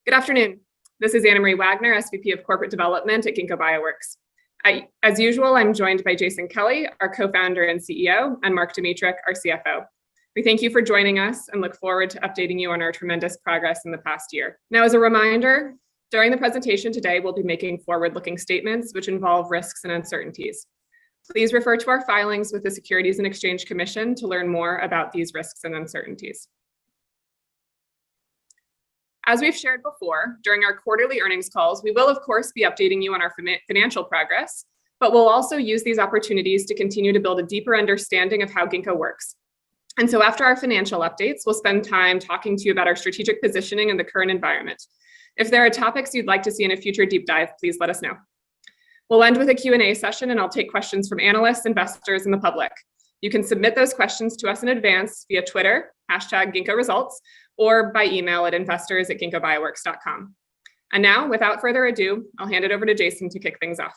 Good afternoon. This is Anna Marie Wagner, SVP of Corporate Development at Ginkgo Bioworks. As usual, I'm joined by Jason Kelly, our co-founder and CEO, and Mark Dimitruk, our CFO. We thank you for joining us and look forward to updating you on our tremendous progress in the past year. Now, as a reminder, during the presentation today, we'll be making forward-looking statements which involve risks and uncertainties. Please refer to our filings with the Securities and Exchange Commission to learn more about these risks and uncertainties. As we've shared before, during our quarterly earnings calls, we will of course be updating you on our financial progress, but we'll also use these opportunities to continue to build a deeper understanding of how Ginkgo works. And so after our financial updates, we'll spend time talking to you about our strategic positioning in the current environment. If there are topics you'd like to see in a future deep dive, please let us know. We'll end with a Q&A session and I'll take questions from analysts, investors, and the public. You can submit those questions to us in advance via Twitter, #GinkgoResults, or by email at investors@ginkgobioworks.com. And now, without further ado, I'll hand it over to Jason to kick things off.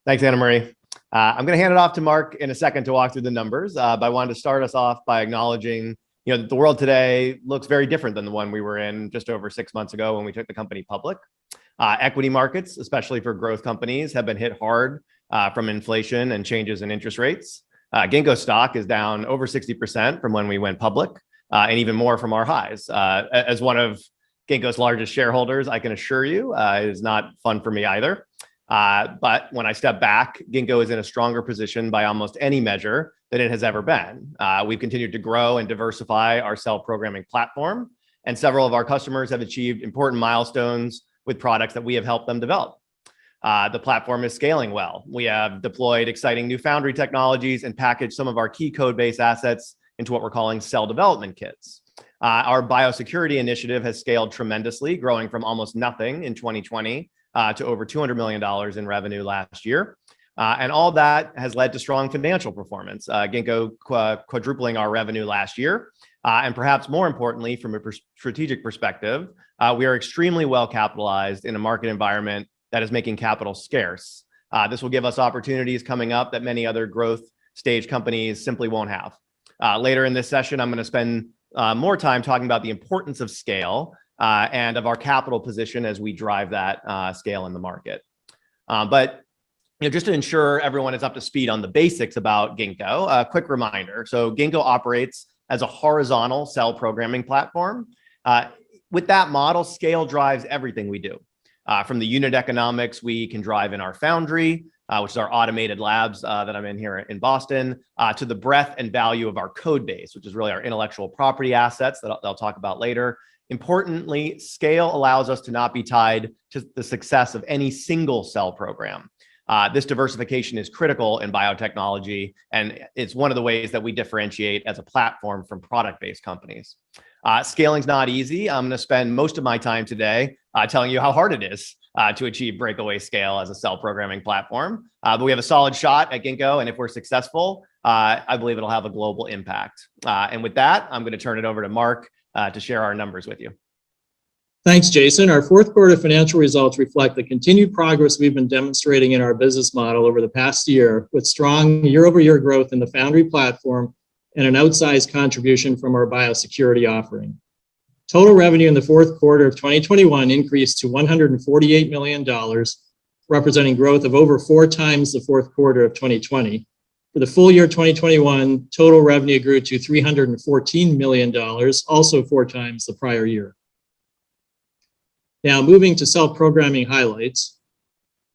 Thanks, Anna Marie. I'm going to hand it off to Mark in a second to walk through the numbers, but I wanted to start us off by acknowledging that the world today looks very different than the one we were in just over 6 months ago when we took the company public. Equity markets, especially for growth companies, have been hit hard from inflation and changes in interest rates. Ginkgo stock is down over 60% from when we went public, and even more from our highs. As one of Ginkgo's largest shareholders, I can assure you it is not fun for me either. But when I step back, Ginkgo is in a stronger position by almost any measure than it has ever been. We've continued to grow and diversify our cell programming platform, and several of our customers have achieved important milestones with products that we have helped them develop. The platform is scaling well. We have deployed exciting new foundry technologies and packaged some of our key code base assets into what we're calling cell development kits. Our biosecurity initiative has scaled tremendously, growing from almost nothing in 2020 to over $200 million in revenue last year. And all that has led to strong financial performance. Ginkgo quadrupling our revenue last year. And perhaps more importantly, from a strategic perspective, we are extremely well capitalized in a market environment that is making capital scarce. This will give us opportunities coming up that many other growth stage companies simply won't have. Later in this session, I'm going to spend more time talking about the importance of scale and of our capital position as we drive that scale in the market. But just to ensure everyone is up to speed on the basics about Ginkgo, a quick reminder. So Ginkgo operates as a horizontal cell programming platform. With that model, scale drives everything we do. From the unit economics we can drive in our foundry, which is our automated labs that I'm in here in Boston, to the breadth and value of our code base, which is really our intellectual property assets that I'll talk about later. Importantly, scale allows us to not be tied to the success of any single cell program. This diversification is critical in biotechnology, and it's one of the ways that we differentiate as a platform from product-based companies. Scaling's not easy. I'm going to spend most of my time today telling you how hard it is to achieve breakaway scale as a cell programming platform. But we have a solid shot at Ginkgo, and if we're successful, I believe it'll have a global impact. And with that, I'm going to turn it over to Mark to share our numbers with you. Thanks, Jason. Our fourth quarter financial results reflect the continued progress we've been demonstrating in our business model over the past year, with strong year-over-year growth in the foundry platform and an outsized contribution from our biosecurity offering. Total revenue in the fourth quarter of 2021 increased to $148 million, representing growth of over 4 times the fourth quarter of 2020. For the full year 2021, total revenue grew to $314 million, also 4 times the prior year. Now, moving to cell programming highlights.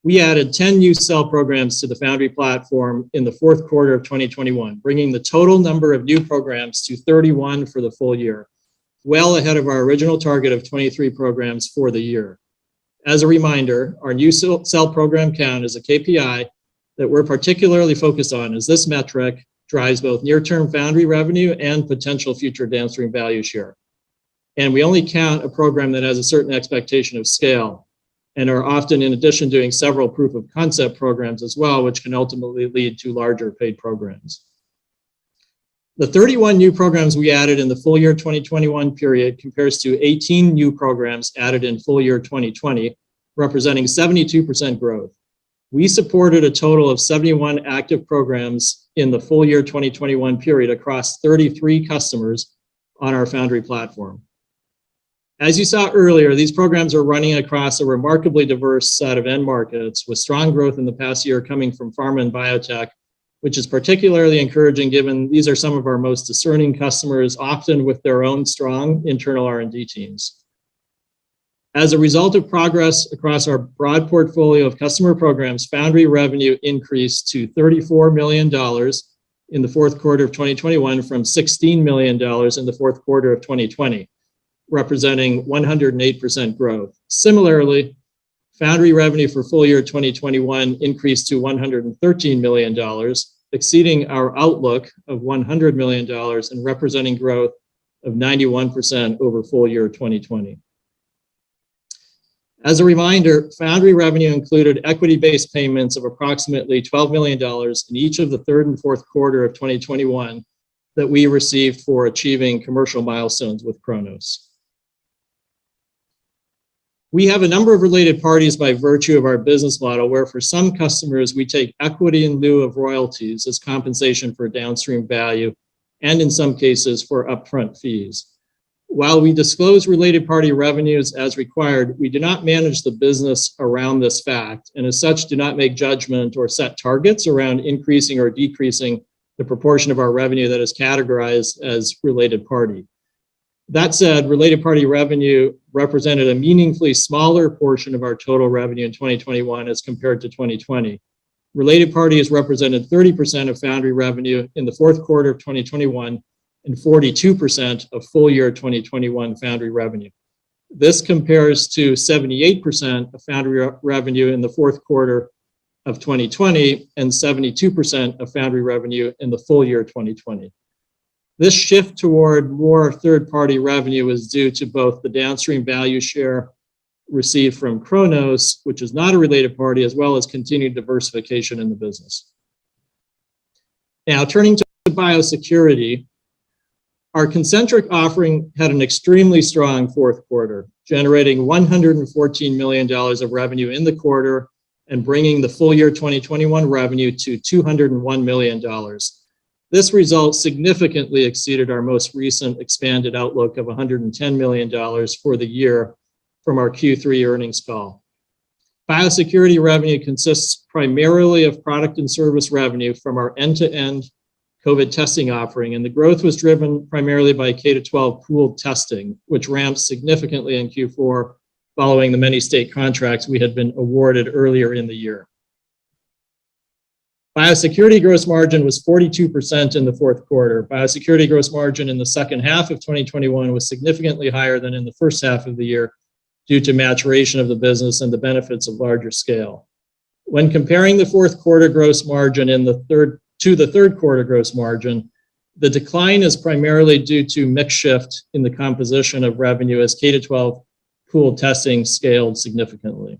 We added 10 new cell programs to the Foundry platform in the fourth quarter of 2021, bringing the total number of new programs to 31 for the full year, well ahead of our original target of 23 programs for the year. As a reminder, our new cell program count is a KPI that we're particularly focused on, as this metric drives both near-term Foundry revenue and potential future downstream value share. And we only count a program that has a certain expectation of scale, and are often, in addition, doing several proof of concept programs as well, which can ultimately lead to larger paid programs. The 31 new programs we added in the full year 2021 period compares to 18 new programs added in full year 2020, representing 72% growth. We supported a total of 71 active programs in the full year 2021 period across 33 customers on our Foundry platform. As you saw earlier, these programs are running across a remarkably diverse set of end markets, with strong growth in the past year coming from pharma and biotech, which is particularly encouraging given these are some of our most discerning customers, often with their own strong internal R&D teams. As a result of progress across our broad portfolio of customer programs, Foundry revenue increased to $34 million in the fourth quarter of 2021 from $16 million in the fourth quarter of 2020, representing 108% growth. Similarly, Foundry revenue for full year 2021 increased to $113 million, exceeding our outlook of $100 million and representing growth of 91% over full year 2020. As a reminder, Foundry revenue included equity-based payments of approximately $12 million in each of the third and fourth quarter of 2021 that we received for achieving commercial milestones with Kronos. We have a number of related parties by virtue of our business model, where for some customers, we take equity in lieu of royalties as compensation for downstream value, and in some cases for upfront fees. While we disclose related party revenues as required, we do not manage the business around this fact, and as such do not make judgment or set targets around increasing or decreasing the proportion of our revenue that is categorized as related party. That said, related party revenue represented a meaningfully smaller portion of our total revenue in 2021 as compared to 2020. Related parties represented 30% of Foundry revenue in the fourth quarter of 2021 and 42% of full year 2021 Foundry revenue. This compares to 78% of Foundry revenue in the fourth quarter of 2020 and 72% of Foundry revenue in the full year 2020. This shift toward more third-party revenue is due to both the downstream value share received from Kronos, which is not a related party, as well as continued diversification in the business. Now, turning to biosecurity, our Concentric offering had an extremely strong fourth quarter, generating $114 million of revenue in the quarter and bringing the full year 2021 revenue to $201 million. This result significantly exceeded our most recent expanded outlook of $110 million for the year from our Q3 earnings call. Biosecurity revenue consists primarily of product and service revenue from our end-to-end COVID testing offering, and the growth was driven primarily by K-12 pooled testing, which ramped significantly in Q4 following the many state contracts we had been awarded earlier in the year. Biosecurity gross margin was 42% in the fourth quarter. Biosecurity gross margin in the second half of 2021 was significantly higher than in the first half of the year due to maturation of the business and the benefits of larger scale. When comparing the fourth quarter gross margin to the third quarter gross margin, the decline is primarily due to mix shift in the composition of revenue as K-12 pooled testing scaled significantly.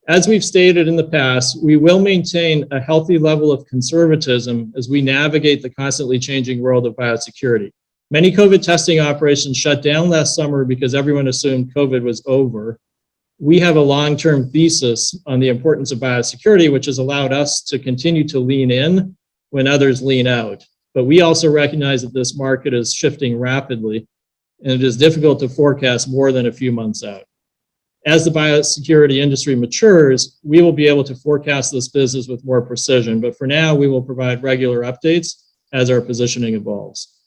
As we've stated in the past, we will maintain a healthy level of conservatism as we navigate the constantly changing world of biosecurity. Many COVID testing operations shut down last summer because everyone assumed COVID was over. We have a long-term thesis on the importance of biosecurity, which has allowed us to continue to lean in when others lean out. But we also recognize that this market is shifting rapidly, and it is difficult to forecast more than a few months out. As the biosecurity industry matures, we will be able to forecast this business with more precision, but for now, we will provide regular updates as our positioning evolves.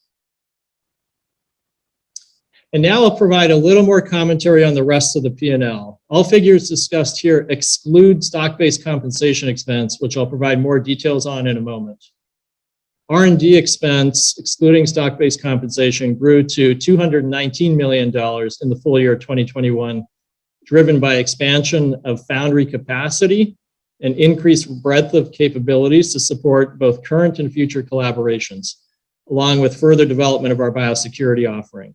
And now I'll provide a little more commentary on the rest of the P&L. All figures discussed here exclude stock-based compensation expense, which I'll provide more details on in a moment. R&D expense, excluding stock-based compensation, grew to $219 million in the full year 2021, driven by expansion of Foundry capacity and increased breadth of capabilities to support both current and future collaborations, along with further development of our biosecurity offering.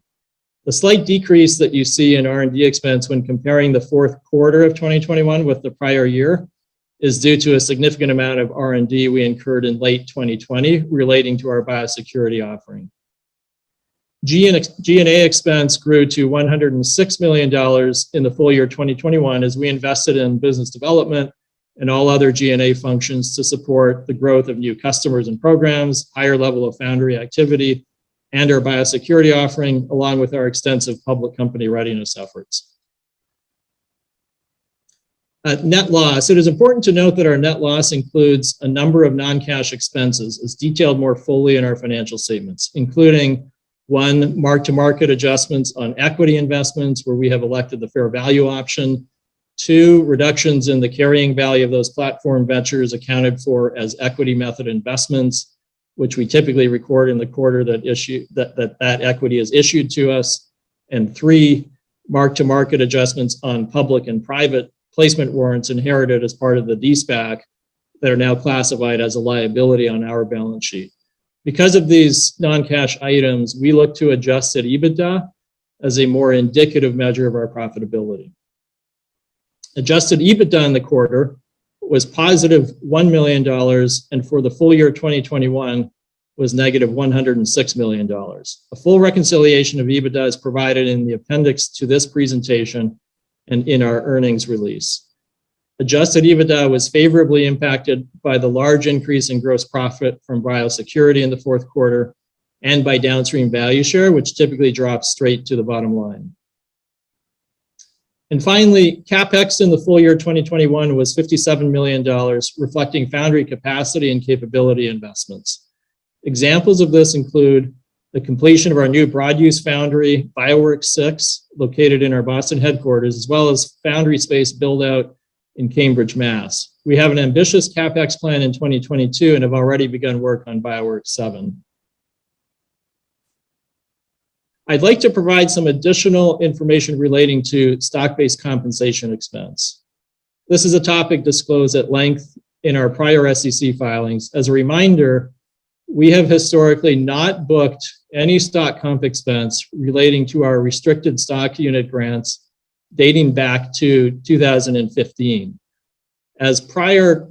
The slight decrease that you see in R&D expense when comparing the fourth quarter of 2021 with the prior year is due to a significant amount of R&D we incurred in late 2020 relating to our biosecurity offering. G&A expense grew to $106 million in the full year 2021 as we invested in business development and all other G&A functions to support the growth of new customers and programs, higher level of Foundry activity, and our biosecurity offering, along with our extensive public company readiness efforts. Net loss. It is important to note that our net loss includes a number of non-cash expenses, as detailed more fully in our financial statements, including 1, mark-to-market adjustments on equity investments where we have elected the fair value option. 2, reductions in the carrying value of those platform ventures accounted for as equity method investments, which we typically record in the quarter that equity is issued to us. And 3, mark-to-market adjustments on public and private placement warrants inherited as part of the de-SPAC that are now classified as a liability on our balance sheet. Because of these non-cash items, we look to adjusted Ebitda as a more indicative measure of our profitability. Adjusted Ebitda in the quarter was positive $1 million, and for the full year 2021 was negative $106 million. A full reconciliation of Ebitda is provided in the appendix to this presentation and in our earnings release. Adjusted Ebitda was favorably impacted by the large increase in gross profit from biosecurity in the fourth quarter and by downstream value share, which typically drops straight to the bottom line. And finally, CapEx in the full year 2021 was $57 million, reflecting foundry capacity and capability investments. Examples of this include the completion of our new broad-use foundry, Bioworks 6, located in our Boston headquarters, as well as foundry space build-out in Cambridge, Mass. We have an ambitious CapEx plan in 2022 and have already begun work on Bioworks 7. I'd like to provide some additional information relating to stock-based compensation expense. This is a topic disclosed at length in our prior SEC filings. As a reminder, we have historically not booked any stock comp expense relating to our restricted stock unit grants dating back to 2015. As prior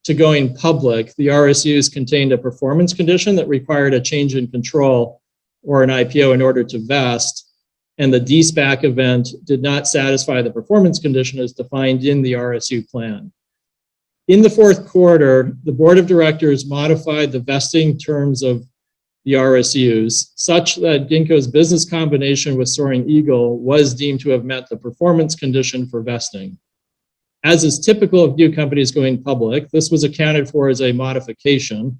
to going public, the RSUs contained a performance condition that required a change in control or an IPO in order to vest, and the de-SPAC event did not satisfy the performance condition as defined in the RSU plan. In the fourth quarter, the board of directors modified the vesting terms of the RSUs such that Ginkgo's business combination with Soaring Eagle was deemed to have met the performance condition for vesting. As is typical of new companies going public, this was accounted for as a modification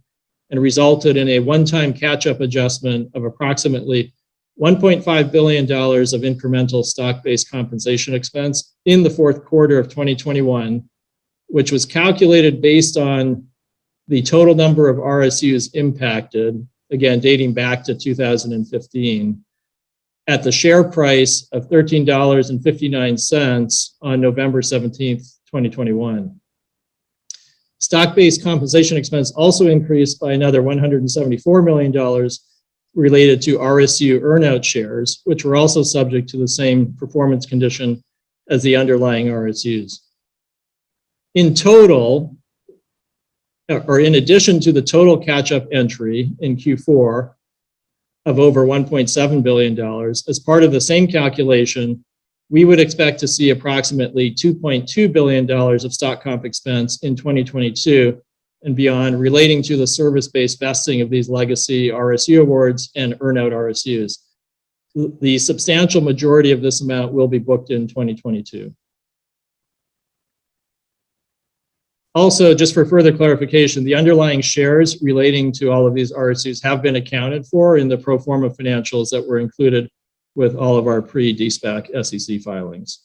and resulted in a one-time catch-up adjustment of approximately $1.5 billion of incremental stock-based compensation expense in the fourth quarter of 2021, which was calculated based on the total number of RSUs impacted, again, dating back to 2015, at the share price of $13.59 on November 17th, 2021. Stock-based compensation expense also increased by another $174 million related to RSU earnout shares, which were also subject to the same performance condition as the underlying RSUs. In total, or in addition to the total catch-up entry in Q4 of over $1.7 billion, as part of the same calculation, we would expect to see approximately $2.2 billion of stock comp expense in 2022 and beyond relating to the service-based vesting of these legacy RSU awards and earnout RSUs. The substantial majority of this amount will be booked in 2022. Also, just for further clarification, the underlying shares relating to all of these RSUs have been accounted for in the pro forma financials that were included with all of our pre-de-SPAC SEC filings.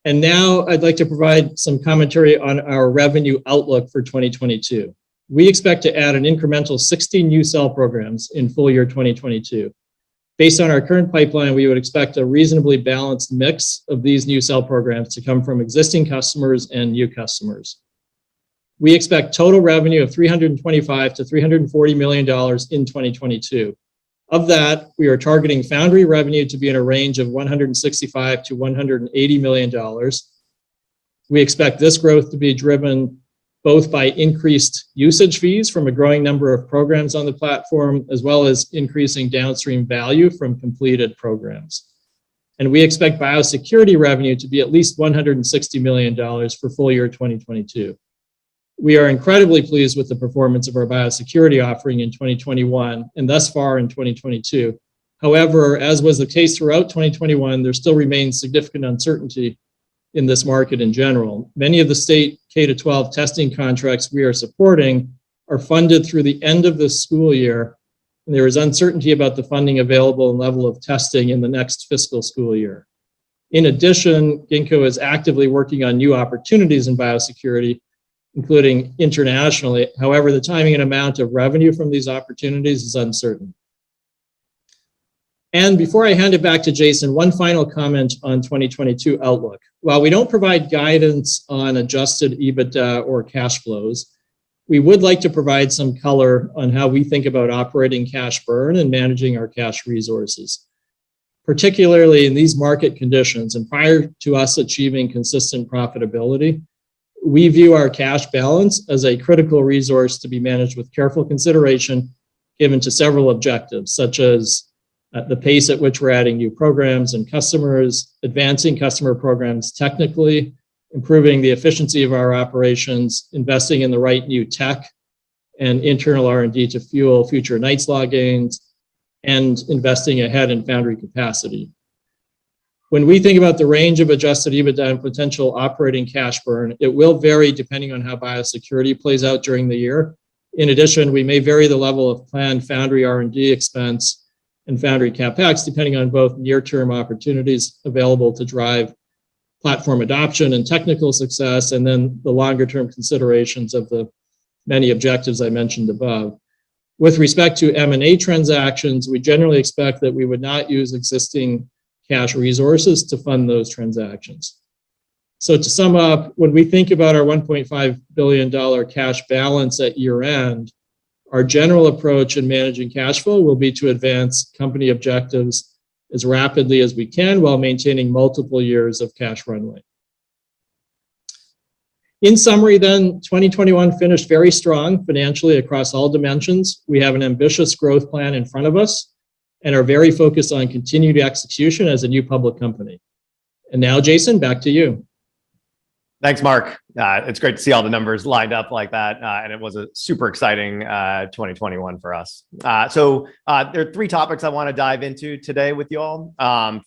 And now I'd like to provide some commentary on our revenue outlook for 2022. We expect to add an incremental 60 new cell programs in full year 2022. Based on our current pipeline, we would expect a reasonably balanced mix of these new cell programs to come from existing customers and new customers. We expect total revenue of $325 to $340 million in 2022. Of that, we are targeting foundry revenue to be in a range of $165 to $180 million. We expect this growth to be driven both by increased usage fees from a growing number of programs on the platform, as well as increasing downstream value from completed programs. And we expect biosecurity revenue to be at least $160 million for full year 2022. We are incredibly pleased with the performance of our biosecurity offering in 2021 and thus far in 2022. However, as was the case throughout 2021, there still remains significant uncertainty in this market in general. Many of the state K-12 testing contracts we are supporting are funded through the end of this school year, and there is uncertainty about the funding available and level of testing in the next fiscal school year. In addition, Ginkgo is actively working on new opportunities in biosecurity, including internationally. However, the timing and amount of revenue from these opportunities is uncertain. And before I hand it back to Jason, one final comment on 2022 outlook. While we don't provide guidance on adjusted EBITDA or cash flows, we would like to provide some color on how we think about operating cash burn and managing our cash resources. Particularly in these market conditions and prior to us achieving consistent profitability, we view our cash balance as a critical resource to be managed with careful consideration given to several objectives, such as the pace at which we're adding new programs and customers, advancing customer programs technically, improving the efficiency of our operations, investing in the right new tech and internal R&D to fuel future Knight's Law gains, and investing ahead in foundry capacity. When we think about the range of adjusted EBITDA and potential operating cash burn, it will vary depending on how biosecurity plays out during the year. In addition, we may vary the level of planned foundry R&D expense and foundry CapEx, depending on both near-term opportunities available to drive platform adoption and technical success, and then the longer-term considerations of the many objectives I mentioned above. With respect to M&A transactions, we generally expect that we would not use existing cash resources to fund those transactions. So to sum up, when we think about our $1.5 billion cash balance at year end, our general approach in managing cash flow will be to advance company objectives as rapidly as we can while maintaining multiple years of cash runway. In summary then, 2021 finished very strong financially across all dimensions. We have an ambitious growth plan in front of us and are very focused on continued execution as a new public company. And now, Jason, back to you. Thanks, Mark. It's great to see all the numbers lined up like that, and it was a super exciting 2021 for us. So there are three topics I want to dive into today with you all.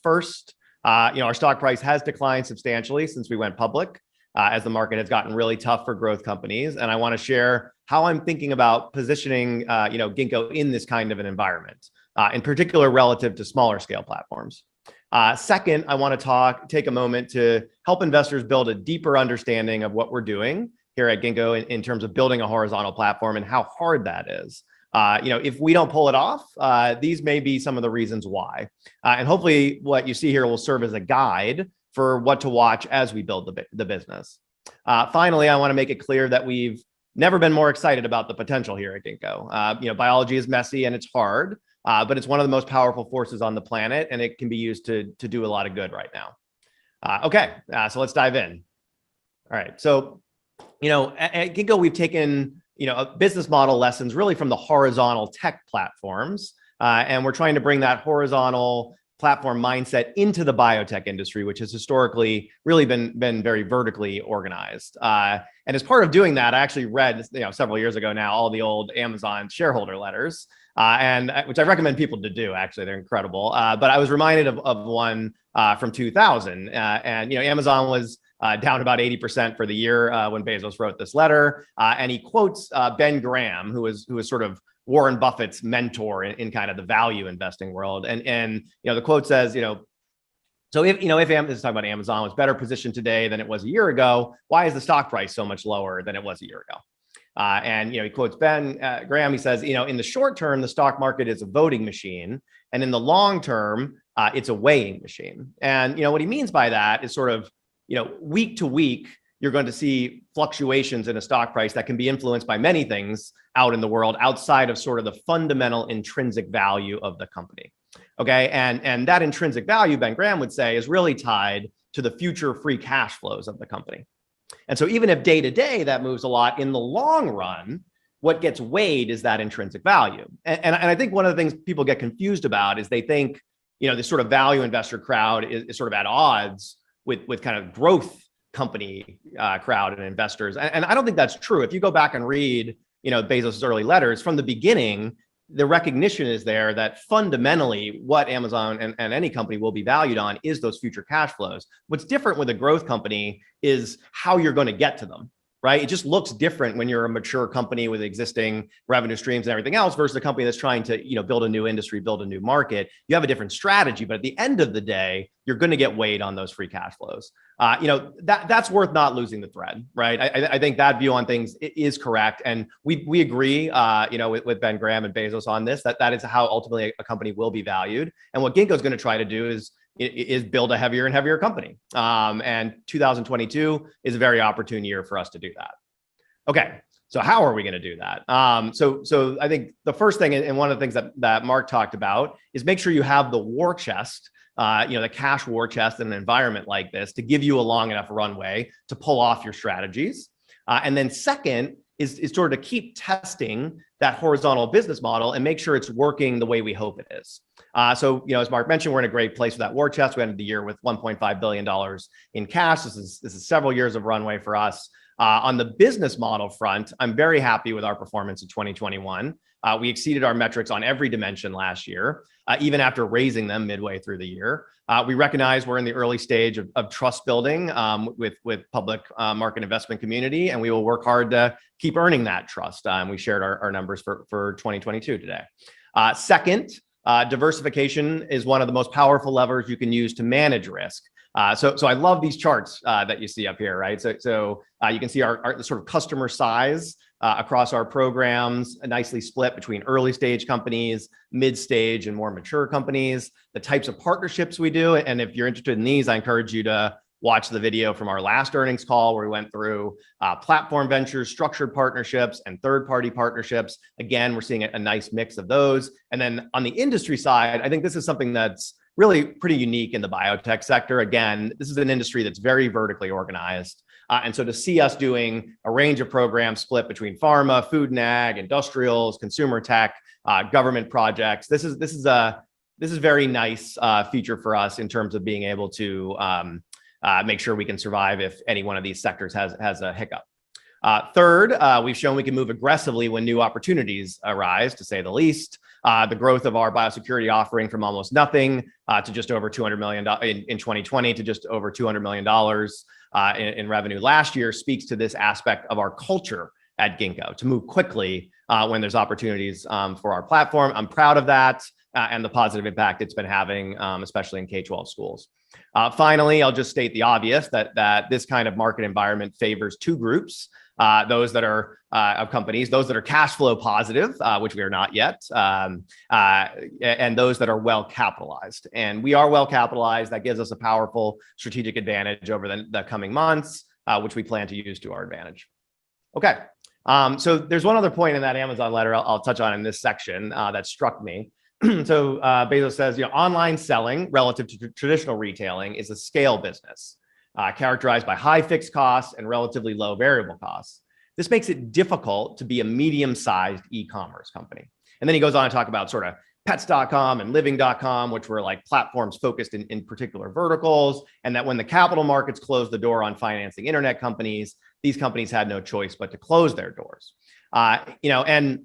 First, our stock price has declined substantially since we went public, as the market has gotten really tough for growth companies, and I want to share how I'm thinking about positioning, Ginkgo in this kind of an environment, in particular relative to smaller scale platforms. Second, I want to take a moment to help investors build a deeper understanding of what we're doing here at Ginkgo in terms of building a horizontal platform and how hard that is. If we don't pull it off, these may be some of the reasons why. And hopefully what you see here will serve as a guide for what to watch as we build the business. Finally, I want to make it clear that we've never been more excited about the potential here at Ginkgo. Biology is messy and it's hard. But it's one of the most powerful forces on the planet, and it can be used to do a lot of good right now. So let's dive in. All right, so at Ginkgo, we've taken business model lessons really from the horizontal tech platforms, and we're trying to bring that horizontal platform mindset into the biotech industry, which has historically really been very vertically organized. And as part of doing that, I actually read several years ago now all the old Amazon shareholder letters. And which I recommend people to do. Actually, they're incredible. But I was reminded of one from 2000, and Amazon was down about 80% for the year when Bezos wrote this letter, and he quotes Ben Graham, who was sort of Warren Buffett's mentor in kind of the value investing world, and the quote says, so if this is talking about Amazon was better positioned today than it was a year ago, why is the stock price so much lower than it was a year ago? And he quotes Ben Graham. He says, in the short term, the stock market is a voting machine, and in the long term, it's a weighing machine. And what he means by that is sort of, week to week, you're going to see fluctuations in a stock price that can be influenced by many things out in the world outside of sort of the fundamental intrinsic value of the company. Okay, and that intrinsic value, Ben Graham would say, is really tied to the future free cash flows of the company. And so even if day to day that moves a lot, in the long run, what gets weighed is that intrinsic value. And I think one of the things people get confused about is they think, this sort of value investor crowd is sort of at odds with kind of growth company crowd and investors. And I don't think that's true. If you go back and read, Bezos' early letters from the beginning, the recognition is there that fundamentally what Amazon and any company will be valued on is those future cash flows. What's different with a growth company is how you're going to get to them, right? It just looks different when you're a mature company with existing revenue streams and everything else versus a company that's trying to, build a new industry, build a new market. You have a different strategy, but at the end of the day, you're going to get weighed on those free cash flows. That's worth not losing the thread, right? I think that view on things is correct, and we agree, with Ben Graham and Bezos on this. That is how ultimately a company will be valued. And what Ginkgo is going to try to do is build a heavier and heavier company. And 2022 is a very opportune year for us to do that. Okay, so how are we going to do that? So I think the first thing, and one of the things that Mark talked about, is make sure you have the war chest, the cash war chest in an environment like this to give you a long enough runway to pull off your strategies. And then second is sort of to keep testing that horizontal business model and make sure it's working the way we hope it is. So, as Mark mentioned, we're in a great place with that war chest. We ended the year with $1.5 billion in cash. This is several years of runway for us. On the business model front, I'm very happy with our performance in 2021. We exceeded our metrics on every dimension last year, even after raising them midway through the year. We recognize we're in the early stage of trust building with public market investment community, and we will work hard to keep earning that trust. We shared our numbers for 2022 today. Second, diversification is one of the most powerful levers you can use to manage risk. So I love these charts that you see up here, right? So you can see our sort of customer size across our programs, nicely split between early stage companies, mid stage, and more mature companies, the types of partnerships we do. And if you're interested in these, I encourage you to watch the video from our last earnings call where we went through platform ventures, structured partnerships, and third-party partnerships. Again, we're seeing a nice mix of those. And then on the industry side, I think this is something that's really pretty unique in the biotech sector. Again, this is an industry that's very vertically organized. And so to see us doing a range of programs split between pharma, food and ag, industrials, consumer tech, government projects, this is very nice feature for us in terms of being able to make sure we can survive if any one of these sectors has a hiccup. Third, we've shown we can move aggressively when new opportunities arise, to say the least. The growth of our biosecurity offering from almost nothing to just over $200 million in 2020 to just over $200 million in revenue last year speaks to this aspect of our culture at Ginkgo to move quickly when there's opportunities for our platform. I'm proud of that and the positive impact it's been having, especially in K-12 schools. Finally, I'll just state the obvious that this kind of market environment favors two groups. Those that are of companies, those that are cash flow positive, which we are not yet, and those that are well capitalized. And we are well capitalized. That gives us a powerful strategic advantage over the coming months, which we plan to use to our advantage. Okay, so there's one other point in that Amazon letter I'll touch on in this section that struck me. So Bezos says, online selling relative to traditional retailing is a scale business. Characterized by high fixed costs and relatively low variable costs. This makes it difficult to be a medium-sized e-commerce company. And then he goes on to talk about sort of pets.com and living.com, which were like platforms focused in particular verticals. And that when the capital markets closed the door on financing internet companies, these companies had no choice but to close their doors. And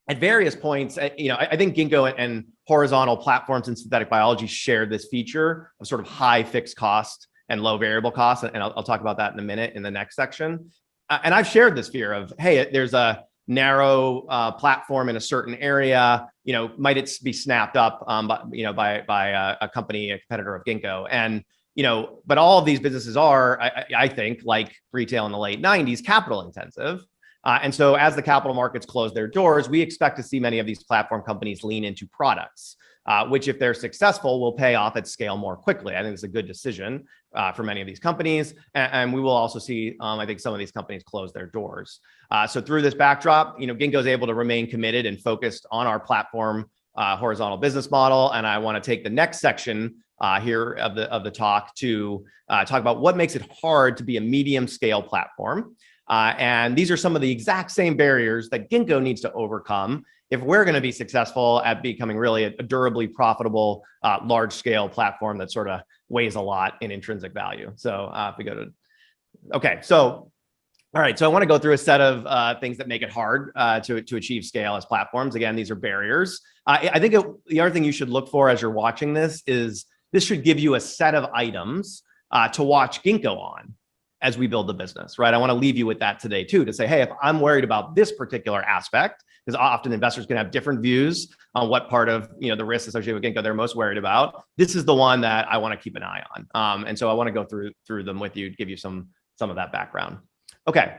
at various points, I think Ginkgo and horizontal platforms in synthetic biology share this feature of sort of high fixed cost and low variable costs. And I'll talk about that in a minute in the next section. And I've shared this fear of, hey, there's a narrow platform in a certain area, might it be snapped up by a company, a competitor of Ginkgo. And, but all of these businesses are, I think, like retail in the late 90s, capital intensive. And so as the capital markets close their doors, we expect to see many of these platform companies lean into products, which if they're successful will pay off at scale more quickly. I think it's a good decision for many of these companies. And we will also see, I think some of these companies close their doors. So through this backdrop, Ginkgo is able to remain committed and focused on our platform horizontal business model. And I want to take the next section here of the talk to talk about what makes it hard to be a medium scale platform. And these are some of the exact same barriers that Ginkgo needs to overcome if we're going to be successful at becoming really a durably profitable, large scale platform that sort of weighs a lot in intrinsic value. So if we go to Okay, so all right, so I want to go through a set of things that make it hard to achieve scale as platforms. Again, these are barriers. I think the other thing you should look for as you're watching this is this should give you a set of items to watch Ginkgo on as we build the business, right? I want to leave you with that today too, to say, hey, if I'm worried about this particular aspect, because often investors can have different views on what part of the risks associated with Ginkgo they're most worried about. This is the one that I want to keep an eye on, and so I want to go through them with you to give you some of that background. Okay,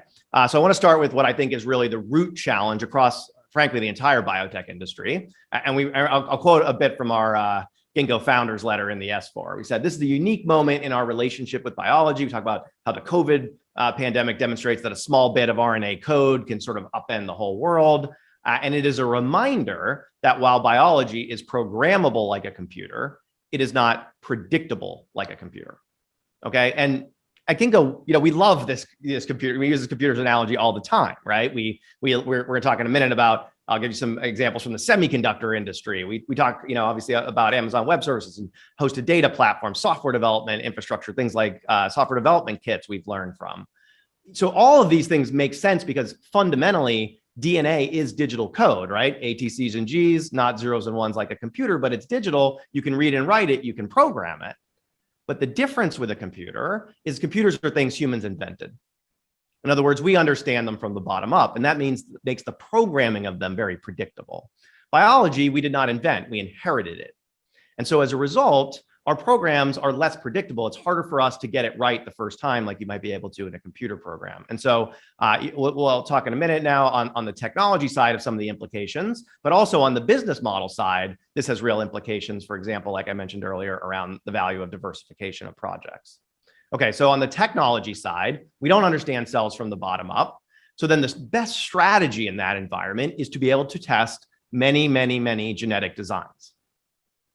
so I want to start with what I think is really the root challenge across, frankly, the entire biotech industry. And I'll quote a bit from our Ginkgo founders letter in the S4. We said, this is the unique moment in our relationship with biology. We talk about how the COVID pandemic demonstrates that a small bit of RNA code can sort of upend the whole world. And it is a reminder that while biology is programmable like a computer, it is not predictable like a computer. Okay, and at Ginkgo, we love this computer. We use this computer's analogy all the time, right? We're talking a minute about. I'll give you some examples from the semiconductor industry. We talk, obviously about Amazon Web Services and hosted data platforms, software development infrastructure, things like software development kits we've learned from. So all of these things make sense because fundamentally DNA is digital code, right? ATCs and Gs, not zeros and ones like a computer, but it's digital. You can read and write it. You can program it. But the difference with a computer is computers are things humans invented. In other words, we understand them from the bottom up, and that makes the programming of them very predictable. Biology, we did not invent, we inherited it. And so as a result, our programs are less predictable. It's harder for us to get it right the first time, like you might be able to in a computer program. And so we'll talk in a minute now on the technology side of some of the implications, but also on the business model side, this has real implications, for example, like I mentioned earlier, around the value of diversification of projects. Okay, so on the technology side, we don't understand cells from the bottom up. So then the best strategy in that environment is to be able to test many, many, many genetic designs.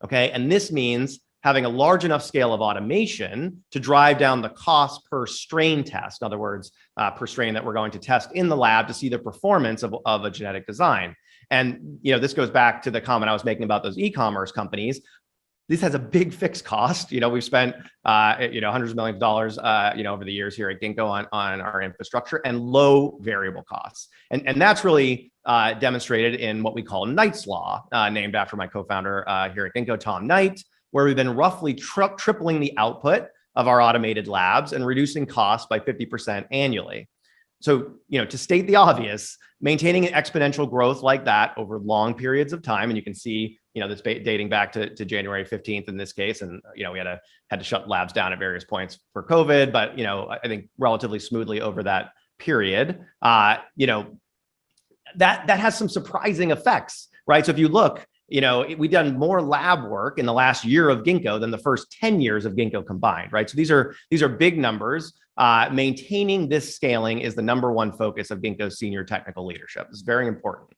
Okay, and this means having a large enough scale of automation to drive down the cost per strain test. In other words, per strain that we're going to test in the lab to see the performance of a genetic design. And this goes back to the comment I was making about those e-commerce companies. This has a big fixed cost. We've spent hundreds of millions of dollars over the years here at Ginkgo on our infrastructure and low variable costs. And that's really demonstrated in what we call Knight's Law, named after my co-founder here at Ginkgo, Tom Knight, where we've been roughly tripling the output of our automated labs and reducing costs by 50% annually. So, to state the obvious, maintaining an exponential growth like that over long periods of time, and you can see, this dating back to January 15th in this case, and we had to shut labs down at various points for COVID, but I think relatively smoothly over that period. That has some surprising effects, right? So if you look, we've done more lab work in the last year of Ginkgo than the first 10 years of Ginkgo combined, right? So these are big numbers. Maintaining this scaling is the number one focus of Ginkgo's senior technical leadership. It's very important.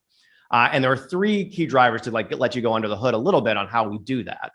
And there are three key drivers to let you go under the hood a little bit on how we do that.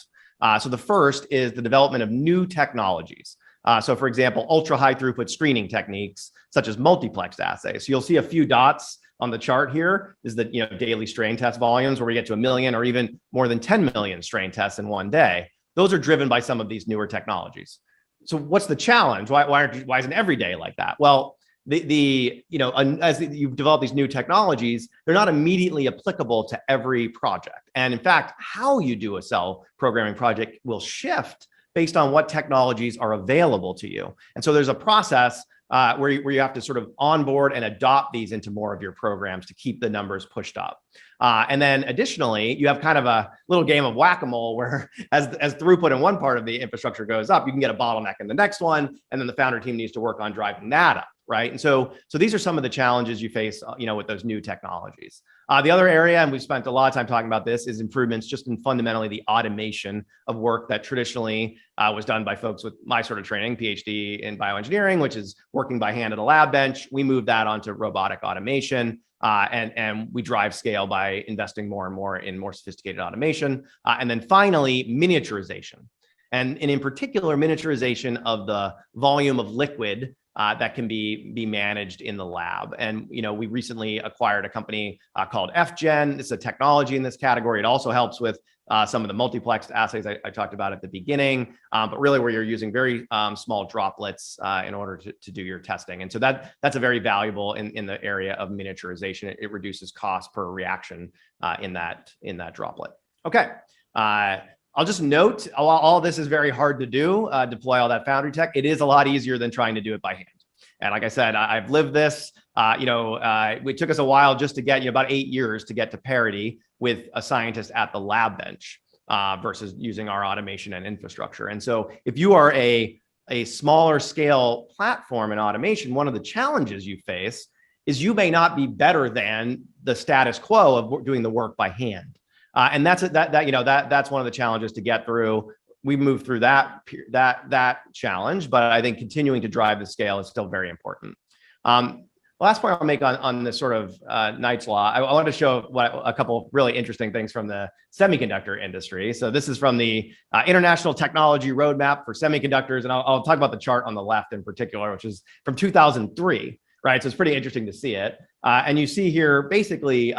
So the first is the development of new technologies. So for example, ultra high throughput screening techniques, such as multiplex assays. So you'll see a few dots on the chart here is the daily strain test volumes where we get to 1 million or even more than 10 million strain tests in one day. Those are driven by some of these newer technologies. So what's the challenge? Why isn't every day like that? Well, as you've developed these new technologies, they're not immediately applicable to every project. And in fact, how you do a cell programming project will shift based on what technologies are available to you. And so there's a process where you have to sort of onboard and adopt these into more of your programs to keep the numbers pushed up. And then additionally, you have kind of a little game of whack-a-mole where as throughput in one part of the infrastructure goes up, you can get a bottleneck in the next one. And then the founder team needs to work on driving that up, right? And so these are some of the challenges you face, with those new technologies. The other area, and we've spent a lot of time talking about this, is improvements just in fundamentally the automation of work that traditionally was done by folks with my sort of training, PhD in bioengineering, which is working by hand at a lab bench. We moved that onto robotic automation. And we drive scale by investing more and more in more sophisticated automation. And then finally, miniaturization. And in particular, miniaturization of the volume of liquid that can be managed in the lab. And we recently acquired a company called FGen. It's a technology in this category. It also helps with some of the multiplexed assays I talked about at the beginning, but really where you're using very small droplets in order to do your testing. And so that's a very valuable in the area of miniaturization. It reduces cost per reaction in that droplet. Okay. I'll just note, all this is very hard to do, deploy all that Foundry tech. It is a lot easier than trying to do it by hand. And like I said, I've lived this. It took us a while just to get, about 8 years to get to parity with a scientist at the lab bench versus using our automation and infrastructure. And so if you are a smaller scale platform in automation, one of the challenges you face is you may not be better than the status quo of doing the work by hand. And that's one of the challenges to get through. We moved through that challenge, but I think continuing to drive the scale is still very important. Last point I'll make on this sort of Knight's Law, I want to show a couple of really interesting things from the semiconductor industry. So this is from the International Technology Roadmap for Semiconductors, and I'll talk about the chart on the left in particular, which is from 2003, right? So it's pretty interesting to see it. And you see here basically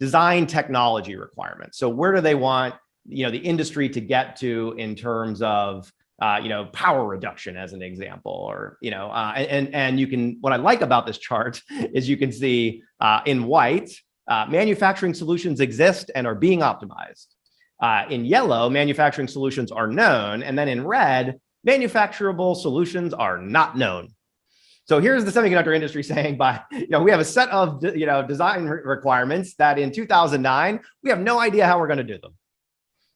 design technology requirements. So where do they want the industry to get to in terms of power reduction, as an example, or and you can, what I like about this chart is you can see in white manufacturing solutions exist and are being optimized. In yellow, manufacturing solutions are known, and then in red, manufacturable solutions are not known. So here's the semiconductor industry saying, we have a set of design requirements that in 2009 we have no idea how we're going to do them,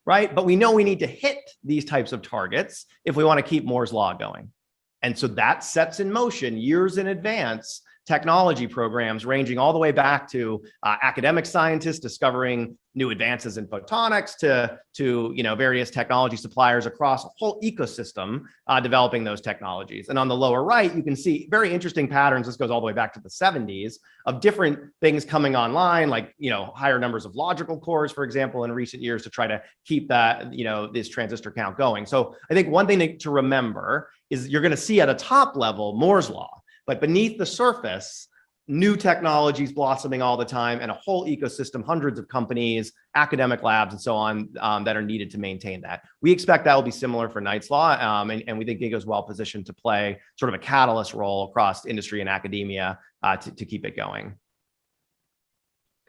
right? But we know we need to hit these types of targets if we want to keep Moore's Law going. And so that sets in motion years in advance technology programs ranging all the way back to academic scientists discovering new advances in photonics to various technology suppliers across a whole ecosystem developing those technologies. And on the lower right, you can see very interesting patterns. This goes all the way back to the 70s of different things coming online, like higher numbers of logical cores, for example, in recent years to try to keep that this transistor count going. So I think one thing to remember is you're going to see at a top level Moore's Law. But beneath the surface, new technologies blossoming all the time and a whole ecosystem, hundreds of companies, academic labs, and so on that are needed to maintain that. We expect that will be similar for Knight's Law, and we think Ginkgo is well positioned to play sort of a catalyst role across industry and academia to keep it going.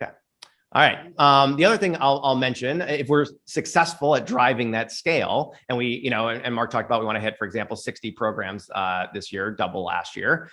Okay. All right. The other thing I'll mention, if we're successful at driving that scale, and we, and Mark talked about, we want to hit, for example, 60 programs this year, double last year.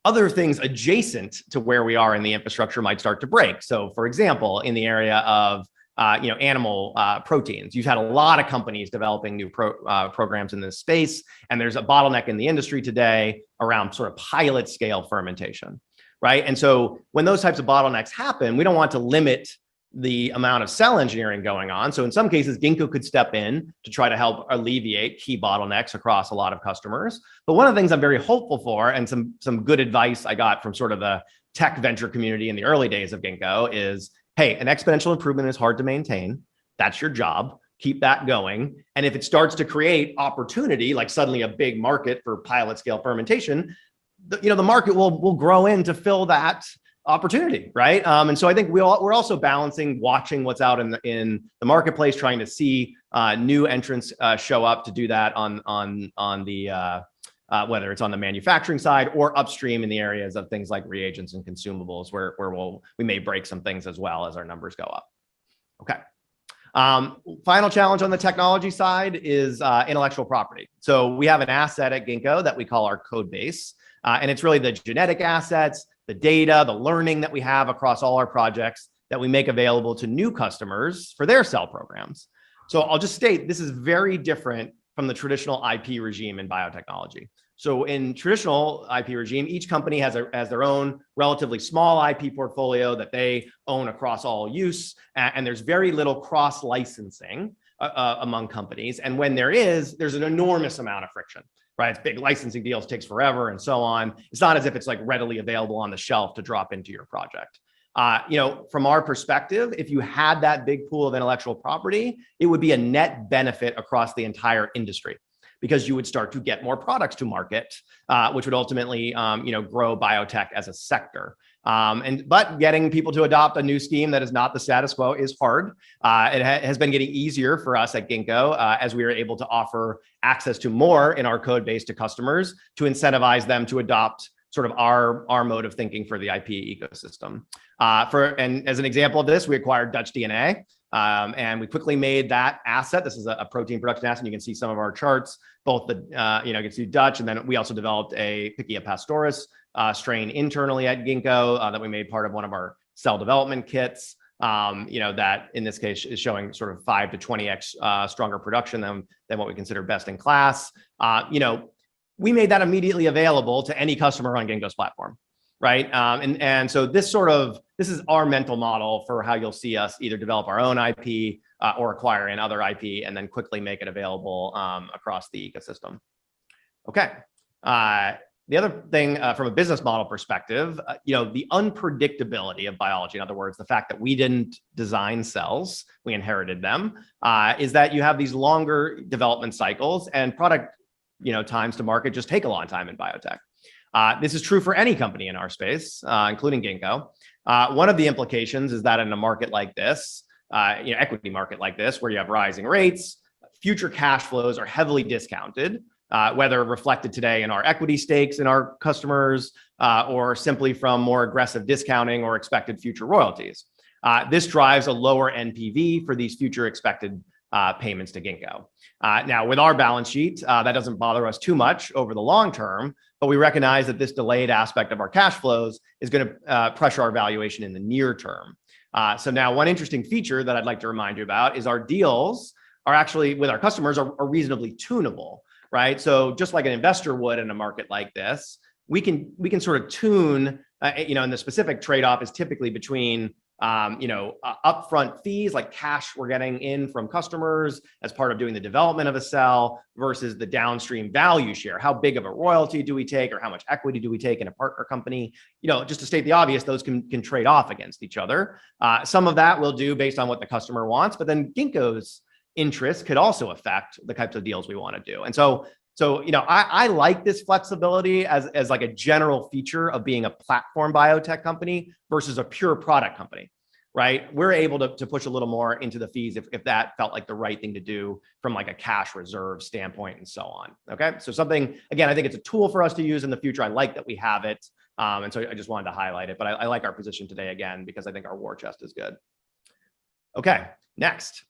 Other things adjacent to where we are in the infrastructure might start to break. So, for example, in the area of animal proteins, you've had a lot of companies developing new programs in this space, and there's a bottleneck in the industry today around sort of pilot scale fermentation. Right. And so when those types of bottlenecks happen, we don't want to limit the amount of cell engineering going on. So in some cases, Ginkgo could step in to try to help alleviate key bottlenecks across a lot of customers. But one of the things I'm very hopeful for, and some good advice I got from sort of the tech venture community in the early days of Ginkgo is, hey, an exponential improvement is hard to maintain. That's your job. Keep that going. And if it starts to create opportunity, like suddenly a big market for pilot scale fermentation, the market will grow in to fill that opportunity, right? And so I think we're also balancing, watching what's out in the marketplace, trying to see new entrants show up to do that on the whether it's on the manufacturing side or upstream in the areas of things like reagents and consumables, where we may break some things as well as our numbers go up. Okay. Final challenge on the technology side is intellectual property. So we have an asset at Ginkgo that we call our code base. And it's really the genetic assets, the data, the learning that we have across all our projects that we make available to new customers for their cell programs. So I'll just state, this is very different from the traditional IP regime in biotechnology. So in traditional IP regime, each company has their own relatively small IP portfolio that they own across all use. And there's very little cross licensing among companies. And when there's an enormous amount of friction. Right, it's big licensing deals, takes forever, and so on. It's not as if it's like readily available on the shelf to drop into your project. From our perspective, if you had that big pool of intellectual property, it would be a net benefit across the entire industry, because you would start to get more products to market, which would ultimately, grow biotech as a sector. But getting people to adopt a new scheme that is not the status quo is hard. It has been getting easier for us at Ginkgo as we are able to offer access to more in our code base to customers to incentivize them to adopt sort of our mode of thinking for the IP ecosystem. And as an example of this, we acquired Dutch DNA, and we quickly made that asset. This is a protein production asset. You can see some of our charts, both the, you can see Dutch, and then we also developed a Pichia pastoris strain internally at Ginkgo that we made part of one of our cell development kits. That in this case is showing sort of 5 to 20x stronger production than what we consider best in class. We made that immediately available to any customer on Ginkgo's platform, right? And so this is our mental model for how you'll see us either develop our own IP or acquire another IP and then quickly make it available across the ecosystem. Okay. The other thing from a business model perspective, the unpredictability of biology, in other words, the fact that we didn't design cells, we inherited them, is that you have these longer development cycles and product times to market just take a long time in biotech. This is true for any company in our space, including Ginkgo. One of the implications is that in a market like this, equity market like this, where you have rising rates, future cash flows are heavily discounted, whether reflected today in our equity stakes in our customers or simply from more aggressive discounting or expected future royalties. This drives a lower NPV for these future expected payments to Ginkgo. Now, with our balance sheet, that doesn't bother us too much over the long term, but we recognize that this delayed aspect of our cash flows is going to pressure our valuation in the near term. So now one interesting feature that I'd like to remind you about is our deals are actually with our customers are reasonably tunable, right? So just like an investor would in a market like this, we can sort of tune, and the specific trade-off is typically between upfront fees like cash we're getting in from customers as part of doing the development of a cell versus the downstream value share. How big of a royalty do we take, or how much equity do we take in a partner company? Just to state the obvious, those can trade off against each other. Some of that we'll do based on what the customer wants, but then Ginkgo's interest could also affect the types of deals we want to do. And so I like this flexibility as like a general feature of being a platform biotech company versus a pure product company, right? We're able to push a little more into the fees if that felt like the right thing to do from like a cash reserve standpoint and so on. Okay. So something, again, I think it's a tool for us to use in the future. I like that we have it. And so I just wanted to highlight it, but I like our position today again, because I think our war chest is good. Okay. Next,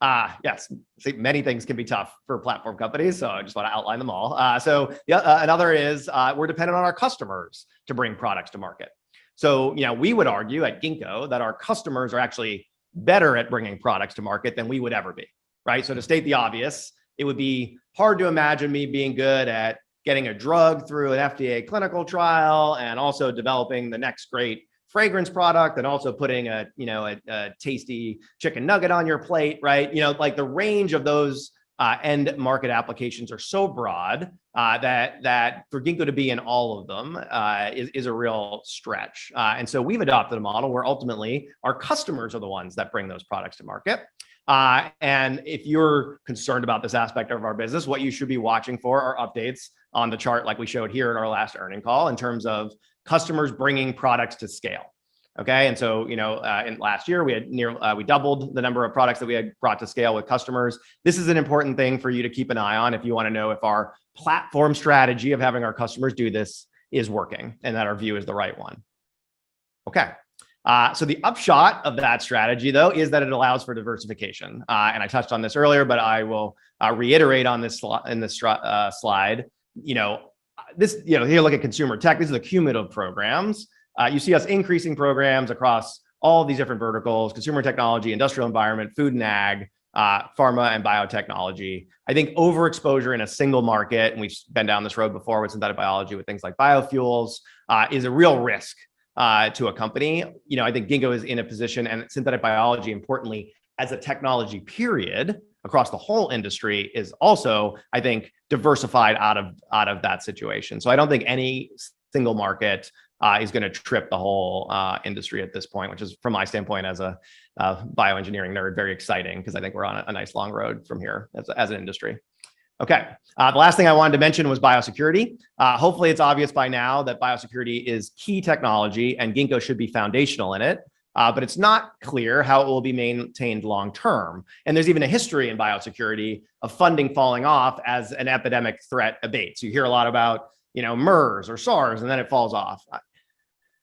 yes, see, many things can be tough for platform companies, so I just want to outline them all. Another is we're dependent on our customers to bring products to market. So, we would argue at Ginkgo that our customers are actually better at bringing products to market than we would ever be, right? So to state the obvious, it would be hard to imagine me being good at getting a drug through an FDA clinical trial and also developing the next great fragrance product and also putting a tasty chicken nugget on your plate, right? Like the range of those end market applications are so broad that for Ginkgo to be in all of them is a real stretch. And so we've adopted a model where ultimately our customers are the ones that bring those products to market. And if you're concerned about this aspect of our business, what you should be watching for are updates on the chart like we showed here in our last earnings call in terms of customers bringing products to scale. Okay. And so, in last year, we doubled the number of products that we had brought to scale with customers. This is an important thing for you to keep an eye on if you want to know if our platform strategy of having our customers do this is working and that our view is the right one. Okay. So the upshot of that strategy, though, is that it allows for diversification. And I touched on this earlier, but I will reiterate on this slide. Here, look at consumer tech. This is the cumulative programs. You see us increasing programs across all of these different verticals: consumer technology, industrial environment, food and ag, pharma, and biotechnology. I think overexposure in a single market, and we've been down this road before with synthetic biology with things like biofuels, is a real risk to a company. I think Ginkgo is in a position, and synthetic biology, importantly, as a technology period across the whole industry, is also, I think, diversified out of that situation. So I don't think any single market is going to trip the whole industry at this point, which is, from my standpoint as a bioengineering nerd, very exciting, because I think we're on a nice long road from here as an industry. Okay. The last thing I wanted to mention was biosecurity. Hopefully it's obvious by now that biosecurity is key technology and Ginkgo should be foundational in it. But it's not clear how it will be maintained long-term. And there's even a history in biosecurity of funding falling off as an epidemic threat abates. You hear a lot about, MERS or SARS, and then it falls off.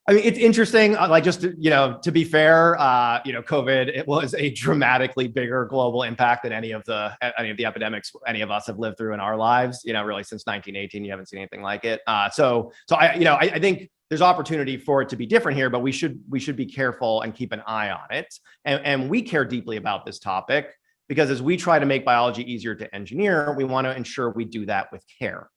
I mean, it's interesting, like just, to be fair, COVID, it was a dramatically bigger global impact than any of the epidemics any of us have lived through in our lives, really since 1918, you haven't seen anything like it. So I think there's opportunity for it to be different here, but we should be careful and keep an eye on it. And we care deeply about this topic because as we try to make biology easier to engineer, we want to ensure we do that with care.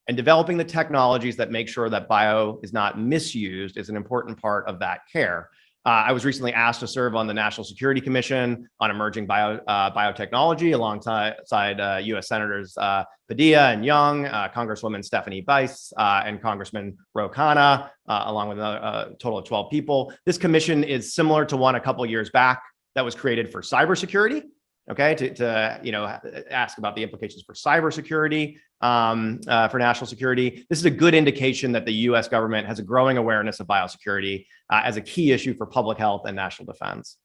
And developing the technologies that make sure that bio is not misused is an important part of that care. I was recently asked to serve on the National Security Commission on emerging biotechnology alongside U.S. Senators Ebitda and Young, Congresswoman Stephanie Bice, and Congressman Ro Khanna, along with a total of 12 people. This commission is similar to one a couple years back that was created for cybersecurity. Okay, to ask about the implications for cybersecurity, for national security. This is a good indication that the U.S. government has a growing awareness of biosecurity as a key issue for public health and national defense.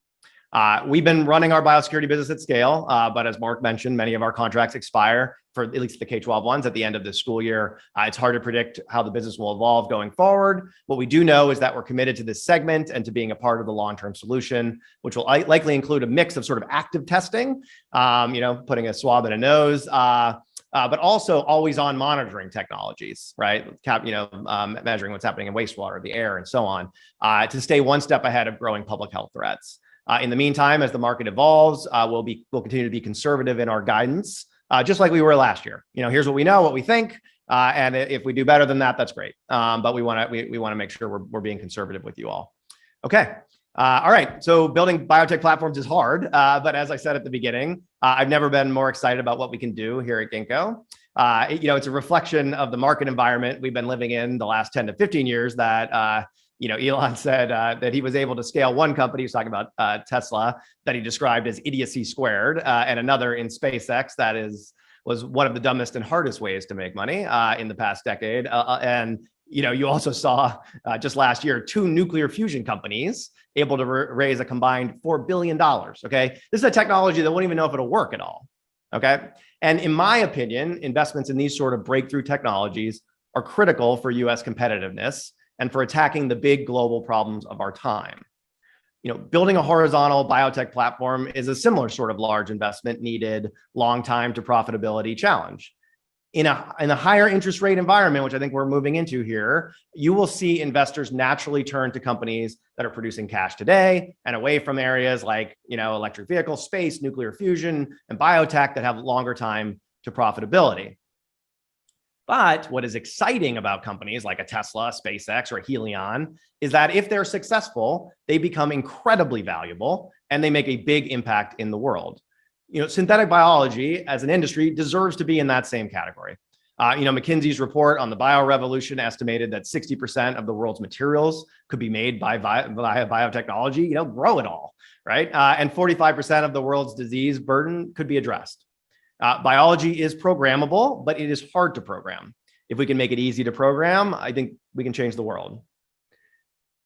We've been running our biosecurity business at scale, but as Mark mentioned, many of our contracts expire for at least the K-12 ones at the end of this school year. It's hard to predict how the business will evolve going forward. What we do know is that we're committed to this segment and to being a part of the long-term solution, which will likely include a mix of sort of active testing, putting a swab in a nose, but also always-on monitoring technologies, right? Measuring what's happening in wastewater, the air, and so on, to stay one step ahead of growing public health threats. In the meantime, as the market evolves, we'll continue to be conservative in our guidance, just like we were last year. Here's what we know, what we think, and if we do better than that, that's great. But we want to make sure we're being conservative with you all. Okay. All right. So building biotech platforms is hard, but as I said at the beginning, I've never been more excited about what we can do here at Ginkgo. It's a reflection of the market environment we've been living in the last 10 to 15 years that Elon said that he was able to scale one company, he was talking about Tesla, that he described as idiocy squared, and another in SpaceX that was one of the dumbest and hardest ways to make money in the past decade. You also saw just last year, 2 nuclear fusion companies able to raise a combined $4 billion, okay? This is a technology that won't even know if it'll work at all, okay? And in my opinion, investments in these sort of breakthrough technologies are critical for US competitiveness and for attacking the big global problems of our time. Building a horizontal biotech platform is a similar sort of large investment needed, long time to profitability challenge. In a higher interest rate environment, which I think we're moving into here, you will see investors naturally turn to companies that are producing cash today and away from areas like, electric vehicles, space, nuclear fusion, and biotech that have longer time to profitability. But what is exciting about companies like a Tesla, SpaceX, or a Helion is that if they're successful, they become incredibly valuable and they make a big impact in the world. Synthetic biology as an industry deserves to be in that same category. McKinsey's report on the biorevolution estimated that 60% of the world's materials could be made by biotechnology, grow it all, right? And 45% of the world's disease burden could be addressed. Biology is programmable, but it is hard to program. If we can make it easy to program, I think we can change the world.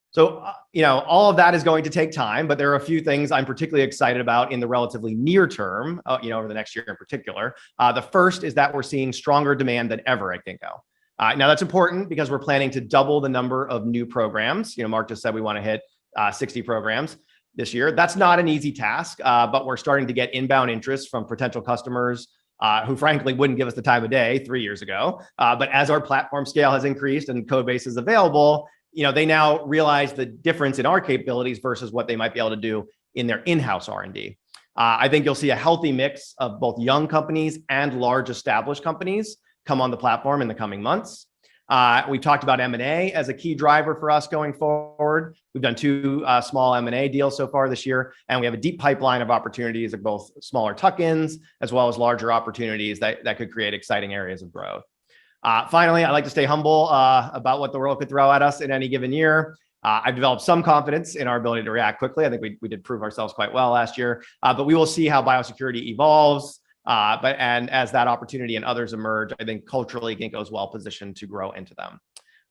So, all of that is going to take time, but there are a few things I'm particularly excited about in the relatively near term, over the next year in particular. The first is that we're seeing stronger demand than ever at Ginkgo. Now that's important because we're planning to double the number of new programs. Mark just said we want to hit 60 programs this year. That's not an easy task, but we're starting to get inbound interest from potential customers who frankly wouldn't give us the time of day 3 years ago. But as our platform scale has increased and code base is available, they now realize the difference in our capabilities versus what they might be able to do in their in-house R&D. I think you'll see a healthy mix of both young companies and large established companies come on the platform in the coming months. We've talked about M&A as a key driver for us going forward. We've done 2 small M&A deals so far this year, and we have a deep pipeline of opportunities of both smaller tuck-ins as well as larger opportunities that could create exciting areas of growth. Finally, I like to stay humble about what the world could throw at us in any given year. I've developed some confidence in our ability to react quickly. I think we did prove ourselves quite well last year, but we will see how biosecurity evolves. And as that opportunity and others emerge, I think culturally Ginkgo is well positioned to grow into them.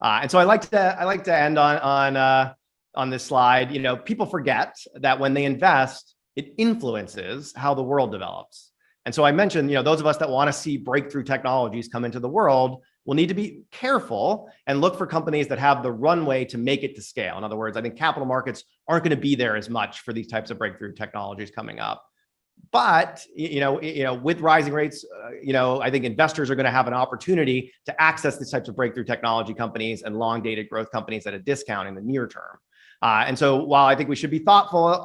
And so I like to end on this slide. People forget that when they invest, it influences how the world develops. And so I mentioned, those of us that want to see breakthrough technologies come into the world will need to be careful and look for companies that have the runway to make it to scale. In other words, I think capital markets aren't going to be there as much for these types of breakthrough technologies coming up. But with rising rates, I think investors are going to have an opportunity to access these types of breakthrough technology companies and long-dated growth companies at a discount in the near term. And so, while I think we should be thoughtful,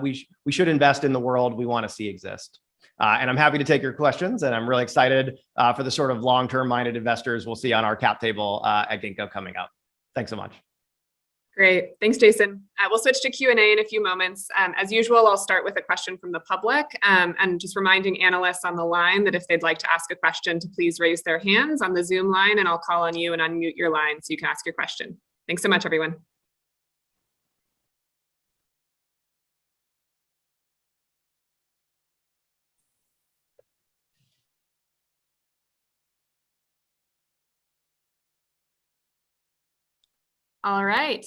we should invest in the world we want to see exist. And I'm happy to take your questions, and I'm really excited for the sort of long-term minded investors we'll see on our cap table at Ginkgo coming up. Thanks so much. Great. Thanks, Jason. We'll switch to Q&A in a few moments. As usual, I'll start with a question from the public, and just reminding analysts on the line that if they'd like to ask a question, to please raise their hands on the Zoom line, and I'll call on you and unmute your line so you can ask your question. Thanks so much, everyone. All right.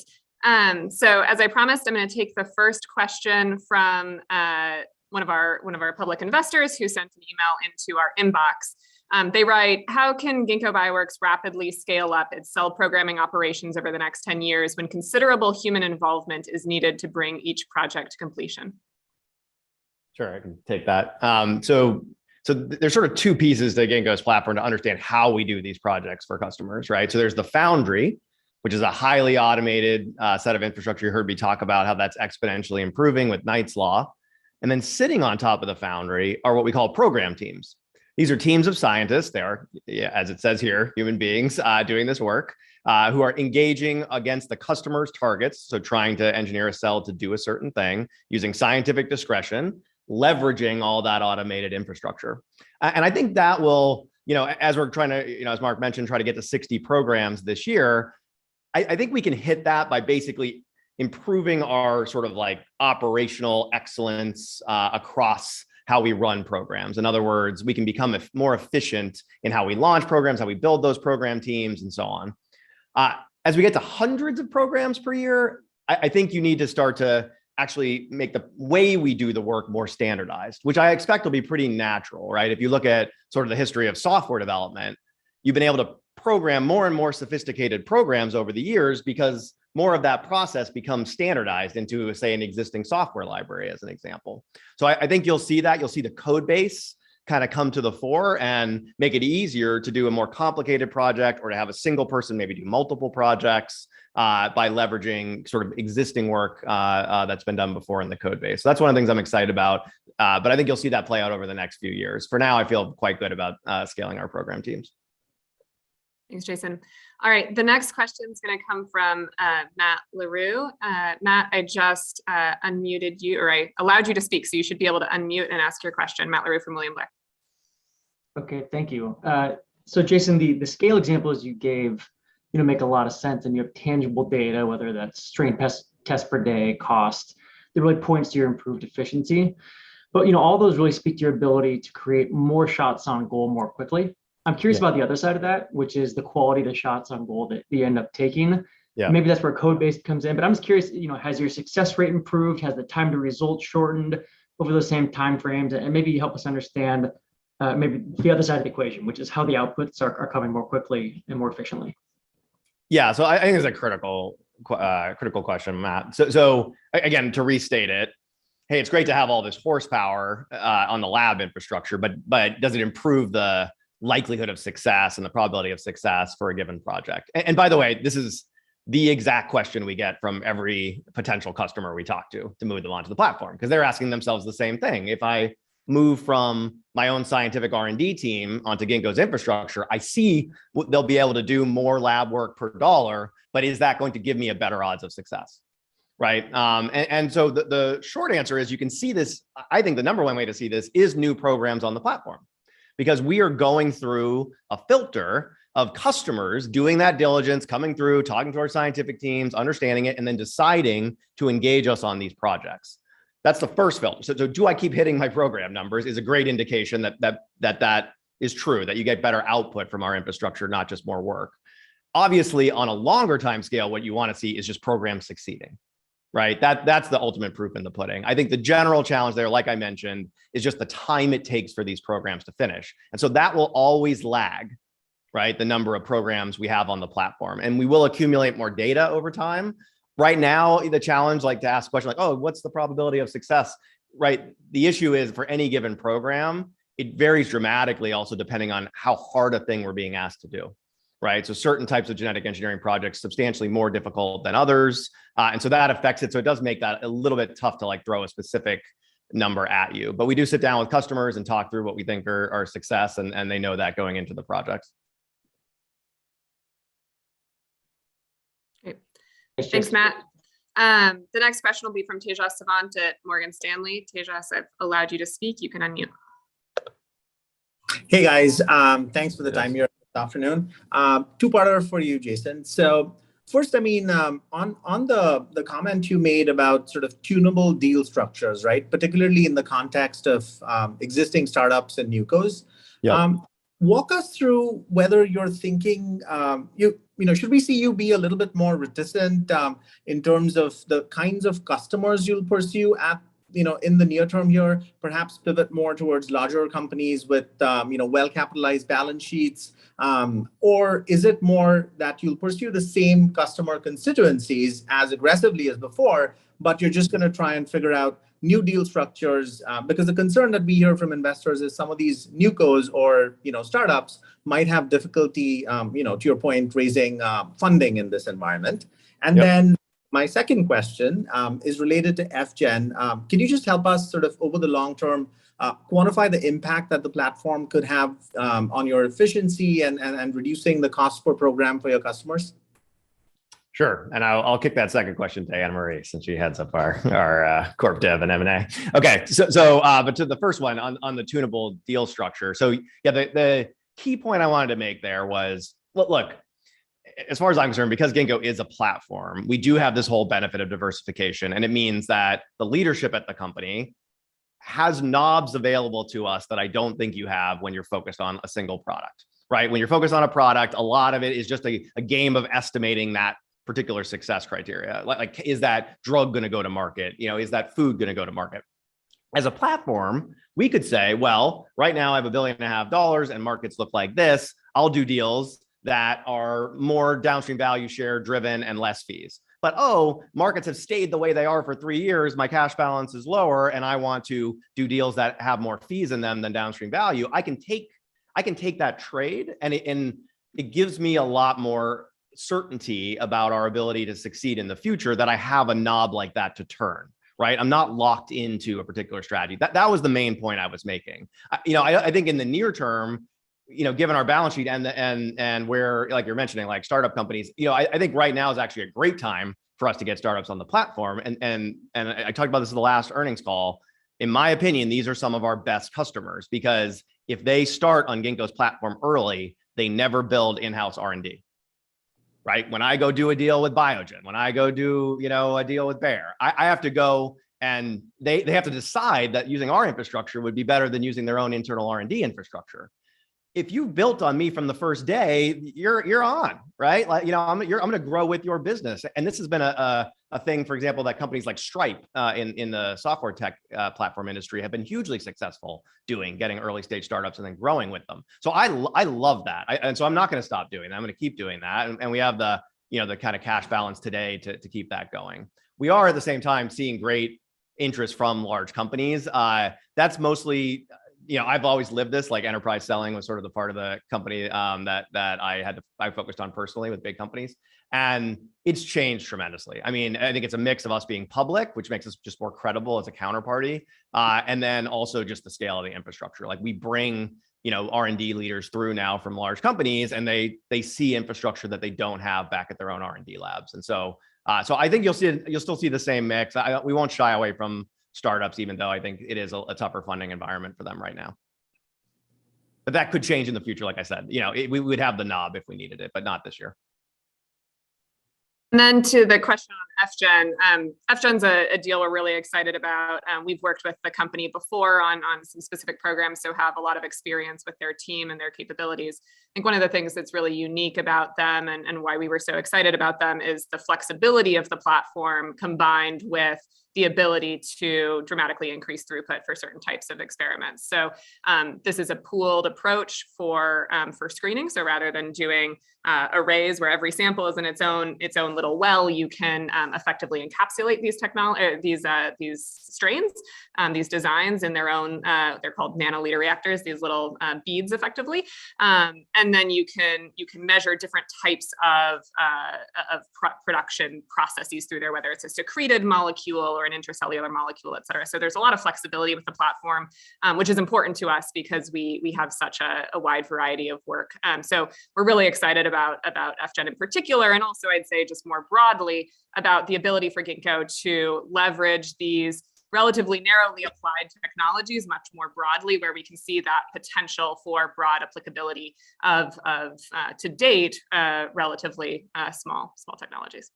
So as I promised, I'm going to take the first question from one of our public investors who sent an email into our inbox. They write, how can Ginkgo Bioworks rapidly scale up its cell programming operations over the next 10 years when considerable human involvement is needed to bring each project to completion? Sure, I can take that. So there's sort of two pieces to Ginkgo's platform to understand how we do these projects for customers, right? So there's the Foundry, which is a highly automated set of infrastructure. You heard me talk about how that's exponentially improving with Knight's Law. And then sitting on top of the Foundry are what we call program teams. These are teams of scientists. They are, as it says here, human beings doing this work, who are engaging against the customer's targets. So trying to engineer a cell to do a certain thing using scientific discretion, leveraging all that automated infrastructure. And I think that will, as we're trying to, as Mark mentioned, try to get to 60 programs this year, I think we can hit that by basically improving our sort of like operational excellence across how we run programs. In other words, we can become more efficient in how we launch programs, how we build those program teams, and so on. As we get to hundreds of programs per year, I think you need to start to actually make the way we do the work more standardized, which I expect will be pretty natural, right? If you look at sort of the history of software development, you've been able to program more and more sophisticated programs over the years because more of that process becomes standardized into, say, an existing software library, as an example. So I think you'll see that. You'll see the code base kind of come to the fore and make it easier to do a more complicated project or to have a single person maybe do multiple projects by leveraging sort of existing work that's been done before in the code base. So that's one of the things I'm excited about. But I think you'll see that play out over the next few years. For now, I feel quite good about scaling our program teams. Thanks, Jason. All right, the next question is going to come from Matt LaRue. Matt, I just unmuted you, or I allowed you to speak, so you should be able to unmute and ask your question. Matt LaRue from William Blair. Okay, thank you. So Jason, the scale examples you gave, make a lot of sense, and you have tangible data, whether that's strain test per day, cost, that really points to your improved efficiency. But all those really speak to your ability to create more shots on goal more quickly. I'm curious about the other side of that, which is the quality of the shots on goal that you end up taking. Yeah. Maybe that's where code base comes in, but I'm just curious, has your success rate improved? Has the time to results shortened over those same time frames? And maybe help us understand maybe the other side of the equation, which is how the outputs are coming more quickly and more efficiently. Yeah, so I think it's a critical question, Matt. So again, to restate it, hey, it's great to have all this horsepower on the lab infrastructure, but does it improve the likelihood of success and the probability of success for a given project? And by the way, this is the exact question we get from every potential customer we talk to move them onto the platform, because they're asking themselves the same thing. If I move from my own scientific R&D team onto Ginkgo's infrastructure, I see they'll be able to do more lab work per dollar, but is that going to give me a better odds of success? Right. And so the short answer is you can see this. I think the number one way to see this is new programs on the platform, because we are going through a filter of customers doing that diligence, coming through, talking to our scientific teams, understanding it, and then deciding to engage us on these projects. That's the first filter. So do I keep hitting my program numbers is a great indication that is true, that you get better output from our infrastructure, not just more work. Obviously, on a longer time scale, what you want to see is just programs succeeding, right? That's the ultimate proof in the pudding. I think the general challenge there, like I mentioned, is just the time it takes for these programs to finish. And so that will always lag, right? The number of programs we have on the platform, and we will accumulate more data over time. Right now, the challenge, like to ask a question like, oh, what's the probability of success, right? The issue is for any given program, it varies dramatically also depending on how hard a thing we're being asked to do, right? So certain types of genetic engineering projects substantially more difficult than others. And so that affects it. So it does make that a little bit tough to like throw a specific number at you. But we do sit down with customers and talk through what we think are success, and they know that going into the projects. Great. Thanks, Matt. The next question will be from Tejas Savant at Morgan Stanley. Tejas, I've allowed you to speak. You can unmute. Hey guys, thanks for the time here this afternoon. Two-parter for you, Jason. So first, I mean, on the comment you made about sort of tunable deal structures, right? Particularly in the context of existing startups and newcos. Yeah. Walk us through whether you're thinking, should we see you be a little bit more reticent in terms of the kinds of customers you'll pursue at, in the near term here, perhaps pivot more towards larger companies with, well-capitalized balance sheets? Or is it more that you'll pursue the same customer constituencies as aggressively as before, but you're just going to try and figure out new deal structures? Because the concern that we hear from investors is some of these newcos or, startups might have difficulty, to your point, raising funding in this environment. And then my second question is related to FGen. Can you just help us sort of over the long term quantify the impact that the platform could have on your efficiency and reducing the cost per program for your customers? Sure, and I'll kick that second question to Anna Marie since she heads up our corp dev and M&A. Okay, but to the first one on the tunable deal structure. So yeah, the key point I wanted to make there was, look, as far as I'm concerned, because Ginkgo is a platform, we do have this whole benefit of diversification, and it means that the leadership at the company has knobs available to us that I don't think you have when you're focused on a single product, right? When you're focused on a product, a lot of it is just a game of estimating that particular success criteria. Like, is that drug going to go to market? Is that food going to go to market? As a platform, we could say, well, right now I have $1.5 billion and markets look like this. I'll do deals that are more downstream value share driven and less fees. But markets have stayed the way they are for 3 years. My cash balance is lower, and I want to do deals that have more fees in them than downstream value. I can take that trade, and it gives me a lot more certainty about our ability to succeed in the future, that I have a knob like that to turn, right? I'm not locked into a particular strategy. That was the main point I was making. I think in the near term, given our balance sheet and where, like you're mentioning, like startup companies, I think right now is actually a great time for us to get startups on the platform. And I talked about this in the last earnings call. In my opinion, these are some of our best customers, because if they start on Ginkgo's platform early, they never build in-house R&D. Right? When I go do a deal with Biogen, when I go do, a deal with Bayer, I have to go and they have to decide that using our infrastructure would be better than using their own internal R&D infrastructure. If you built on me from the first day, you're on, right? Like, I'm going to grow with your business. And this has been a thing, for example, that companies like Stripe in the software tech platform industry have been hugely successful getting early stage startups and then growing with them. So I love that. And so I'm not going to stop doing that. I'm going to keep doing that. And we have the kind of cash balance today to keep that going. We are at the same time seeing great interest from large companies. That's mostly, I've always lived this, like enterprise selling was sort of the part of the company that I focused on personally with big companies. And it's changed tremendously. I mean, I think it's a mix of us being public, which makes us just more credible as a counterparty. And then also just the scale of the infrastructure. Like we bring, R&D leaders through now from large companies, and they see infrastructure that they don't have back at their own R&D labs. And so I think you'll still see the same mix. We won't shy away from startups, even though I think it is a tougher funding environment for them right now. But that could change in the future. Like I said, we would have the knob if we needed it, but not this year. And then to the question on FGen, FGen's a deal we're really excited about. We've worked with the company before on some specific programs, so have a lot of experience with their team and their capabilities. I think one of the things that's really unique about them and why we were so excited about them is the flexibility of the platform combined with the ability to dramatically increase throughput for certain types of experiments. So this is a pooled approach for screening. So rather than doing arrays where every sample is in its own little well, you can effectively encapsulate these strains, these designs in their own. They're called nanoliter reactors. These little beads, effectively, and then you can measure different types of production processes through there, whether it's a secreted molecule or an intracellular molecule, et cetera. So there's a lot of flexibility with the platform, which is important to us because we have such a wide variety of work. So we're really excited about FGen in particular, and also I'd say just more broadly about the ability for Ginkgo to leverage these relatively narrowly applied technologies much more broadly, where we can see that potential for broad applicability of to date relatively small technologies.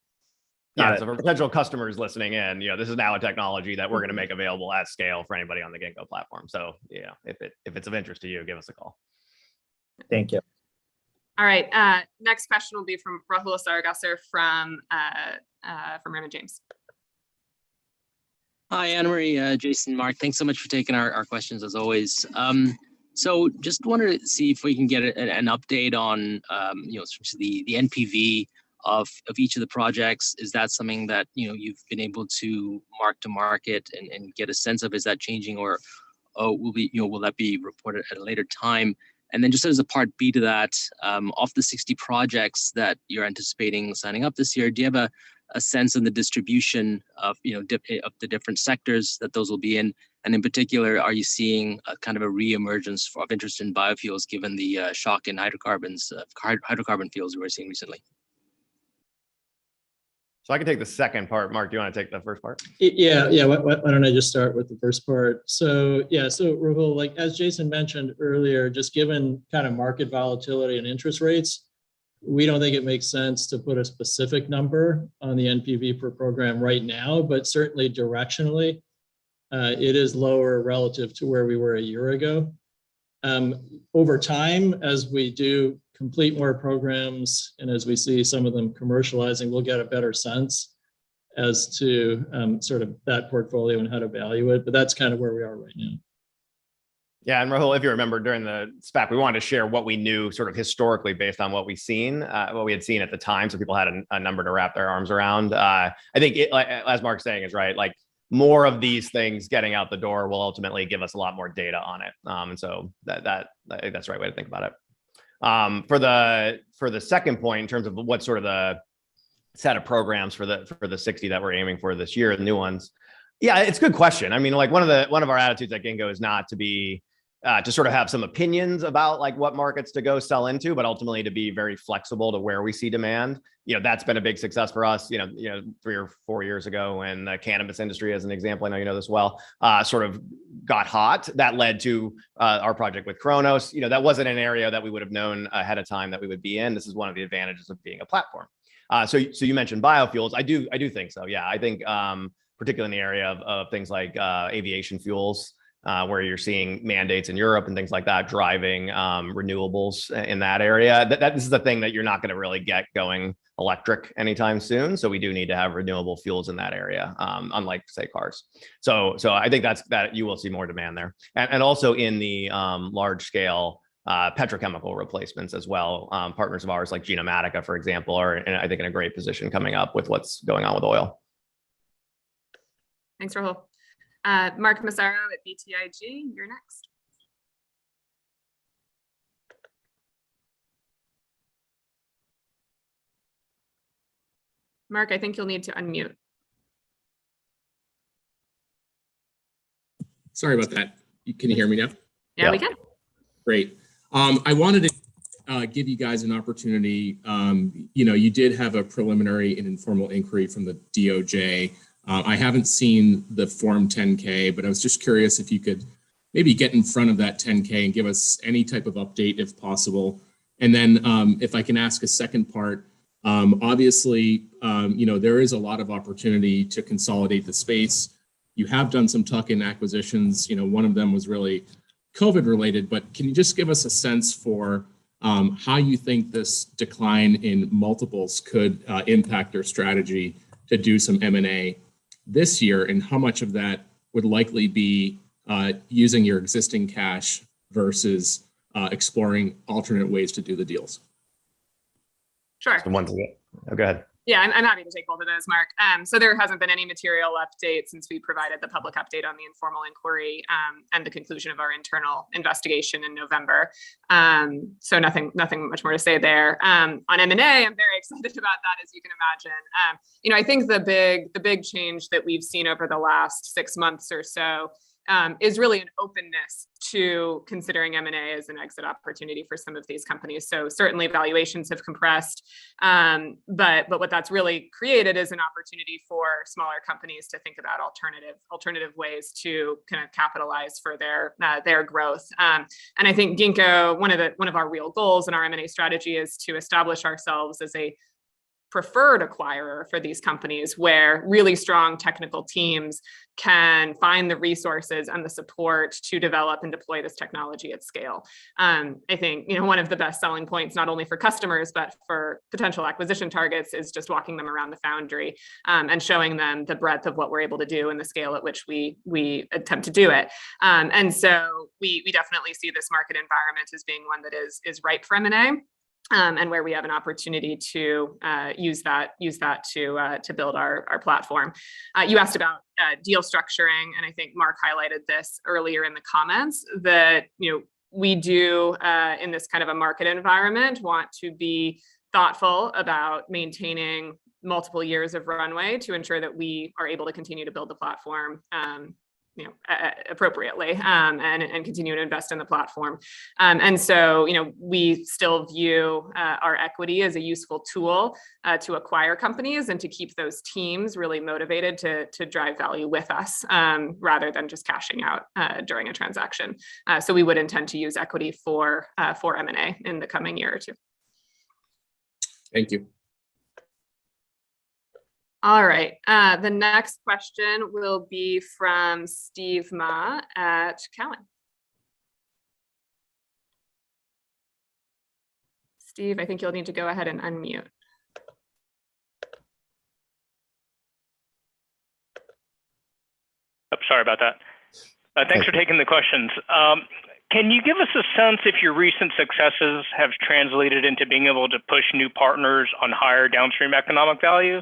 Yeah, so for potential customers listening in, this is now a technology that we're going to make available at scale for anybody on the Ginkgo platform. So if it's of interest to you, give us a call. Thank you. All right. Next question will be from Rahul Saragasar from Raymond James. Hi, Anna-Marie, Jason, Mark. Thanks so much for taking our questions as always. So just wanted to see if we can get an update on the NPV of each of the projects. Is that something that you've been able to mark to market and get a sense of? Is that changing, or will that be reported at a later time? And then just as a part B to that, of the 60 projects that you're anticipating signing up this year, do you have a sense of the distribution of of the different sectors that those will be in? And in particular, are you seeing a kind of a reemergence of interest in biofuels given the shock in hydrocarbon fuels we were seeing recently? So I can take the second part. Mark, do you want to take the first part? Yeah. Why don't I just start with the first part? So Rahul, like as Jason mentioned earlier, just given kind of market volatility and interest rates, we don't think it makes sense to put a specific number on the NPV per program right now, but certainly directionally, it is lower relative to where we were a year ago. Over time, as we do complete more programs and as we see some of them commercializing, we'll get a better sense as to sort of that portfolio and how to value it. But that's kind of where we are right now. Yeah, and Rahul, if you remember during the SPAC, we wanted to share what we knew sort of historically based on what we had seen at the time, so people had a number to wrap their arms around. I think, as Mark's saying, is right. Like more of these things getting out the door will ultimately give us a lot more data on it, and so I think that's the right way to think about it. For the second point, in terms of what sort of the set of programs for the 60 that we're aiming for this year, the new ones. Yeah, it's a good question. I mean, like one of our attitudes at Ginkgo is not to be to sort of have some opinions about like what markets to go sell into, but ultimately to be very flexible to where we see demand. That's been a big success for us. 3 or 4 years ago when the cannabis industry, as an example, I know you know this well, sort of got hot. That led to our project with Kronos. That wasn't an area that we would have known ahead of time that we would be in. This is one of the advantages of being a platform. So you mentioned biofuels. I do think so. Yeah, I think particularly in the area of things like aviation fuels. Where you're seeing mandates in Europe and things like that driving renewables in that area. This is the thing that you're not going to really get going electric anytime soon. So we do need to have renewable fuels in that area, unlike say cars. So I think that you will see more demand there, and also in the large scale petrochemical replacements as well. Partners of ours like Genomatica, for example, are I think in a great position coming up with what's going on with oil. Thanks, Rahul. Mark Massaro at BTIG, you're next. Mark, I think you'll need to unmute. Sorry about that. Can you hear me now? Yeah, we can. Great. I wanted to give you guys an opportunity. You did have a preliminary and informal inquiry from the DOJ. I haven't seen the Form 10K, but I was just curious if you could maybe get in front of that 10K and give us any type of update if possible. And then if I can ask a second part, Obviously, there is a lot of opportunity to consolidate the space. You have done some tuck-in acquisitions. One of them was really COVID related, but can you just give us a sense for how you think this decline in multiples could impact your strategy to do some M&A this year, and how much of that would likely be using your existing cash versus exploring alternate ways to do the deals? Sure. So once again, go ahead. Yeah, I'm happy to take both of those, Mark. So there hasn't been any material update since we provided the public update on the informal inquiry and the conclusion of our internal investigation in November. So nothing much more to say there. On M&A, I'm very excited about that, as you can imagine. I think the big change that we've seen over the last 6 months or so is really an openness to considering M&A as an exit opportunity for some of these companies. So certainly valuations have compressed, but what that's really created is an opportunity for smaller companies to think about alternative ways to kind of capitalize for their growth. And I think Ginkgo, one of our real goals in our M&A strategy is to establish ourselves as a preferred acquirer for these companies, where really strong technical teams can find the resources and the support to develop and deploy this technology at scale. I think one of the best selling points, not only for customers but for potential acquisition targets, is just walking them around the foundry and showing them the breadth of what we're able to do and the scale at which we attempt to do it. And so we definitely see this market environment as being one that is ripe for M&A. And where we have an opportunity to use that to build our platform. You asked about deal structuring, and I think Mark highlighted this earlier in the comments, that we do in this kind of a market environment want to be thoughtful about maintaining multiple years of runway to ensure that we are able to continue to build the platform appropriately and continue to invest in the platform. And so, we still view our equity as a useful tool to acquire companies and to keep those teams really motivated to drive value with us rather than just cashing out during a transaction. So we would intend to use equity for M&A in the coming year or two. Thank you. All right. The next question will be from Steve Ma at Cowen. Steve, I think you'll need to go ahead and unmute. Oh, sorry about that. Thanks for taking the questions. Can you give us a sense if your recent successes have translated into being able to push new partners on higher downstream economic value?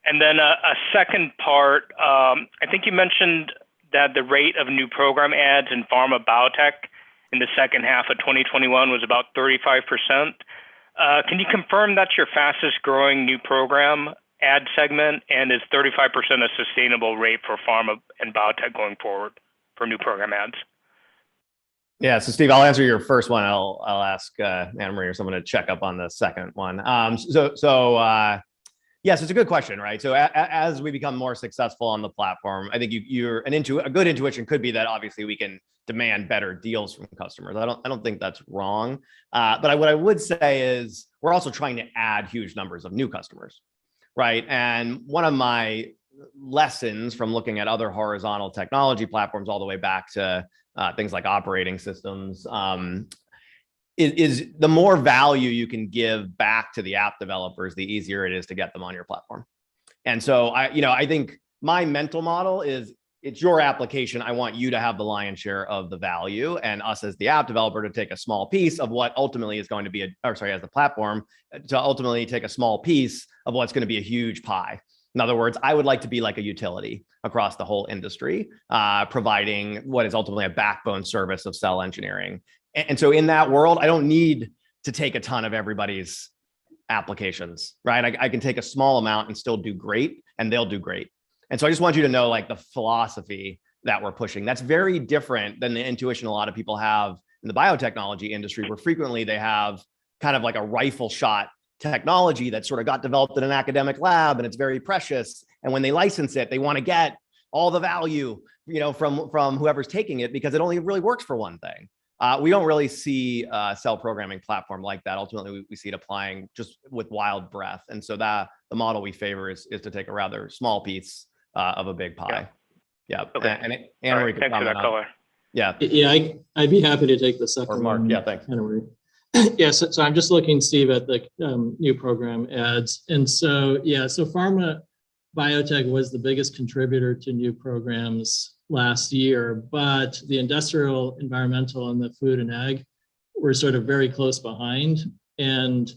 And then a second part, I think you mentioned that the rate of new program ads in pharma biotech in the second half of 2021 was about 35%. Can you confirm that's your fastest growing new program ad segment? And is 35% a sustainable rate for pharma and biotech going forward for new program ads? Yeah, so Steve, I'll answer your first one. I'll ask Anna Marie or someone to check up on the second one. Yes, it's a good question, right? So as we become more successful on the platform, I think a good intuition could be that obviously we can demand better deals from customers. I don't think that's wrong. But what I would say is we're also trying to add huge numbers of new customers, right? And one of my lessons from looking at other horizontal technology platforms all the way back to things like operating systems is the more value you can give back to the app developers, the easier it is to get them on your platform. And so I think my mental model is it's your application. I want you to have the lion's share of the value, and us as the app developer to take a small piece of what ultimately is going to be as the platform to ultimately take a small piece of what's going to be a huge pie. In other words, I would like to be like a utility across the whole industry, providing what is ultimately a backbone service of cell engineering. And so in that world, I don't need to take a ton of everybody's applications, right? I can take a small amount and still do great, and they'll do great. And so I just want you to know like the philosophy that we're pushing. That's very different than the intuition a lot of people have in the biotechnology industry, where frequently they have kind of like a rifle shot technology that sort of got developed in an academic lab and it's very precious. And when they license it, they want to get all the value, from whoever's taking it because it only really works for one thing. We don't really see a cell programming platform like that. Ultimately, we see it applying just with wild breadth. And so that the model we favor is to take a rather small piece of a big pie. Yeah. Okay. And All right. Thanks for that color. Yeah. Yeah, I'd be happy to take the second Or Mark. one. Yeah, thanks. Yeah, so I'm just looking, Steve, at the new program ads. And so, yeah, so pharma biotech was the biggest contributor to new programs last year, but the industrial, environmental, and the food and ag were sort of very close behind. And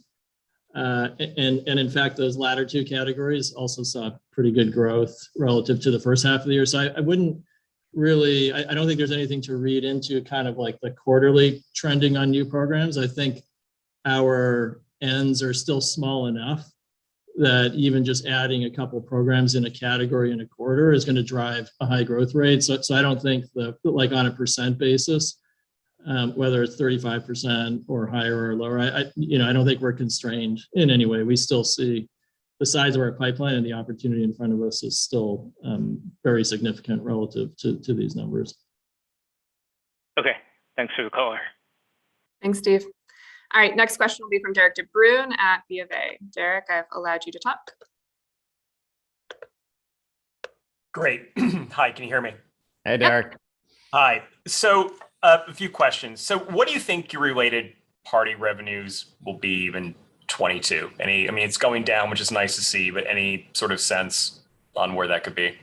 in fact, those latter two categories also saw pretty good growth relative to the first half of the year. So I wouldn't really, I don't think there's anything to read into kind of like the quarterly trending on new programs. I think our ends are still small enough that even just adding a couple programs in a category in a quarter is going to drive a high growth rate. So I don't think like on a percent basis, whether it's 35% or higher or lower, I don't think we're constrained in any way. We still see the size of our pipeline and the opportunity in front of us is still very significant relative to these numbers. Okay, thanks for the color. Thanks, Steve. All right, next question will be from Derek DeBruin at BofA. Derek, I've allowed you to talk. Great. Hi, can you hear me? Hey, Derek. Hi. So a few questions. So what do you think your related party revenues will be in 22? I mean, it's going down, which is nice to see, but any sort of sense on where that could be?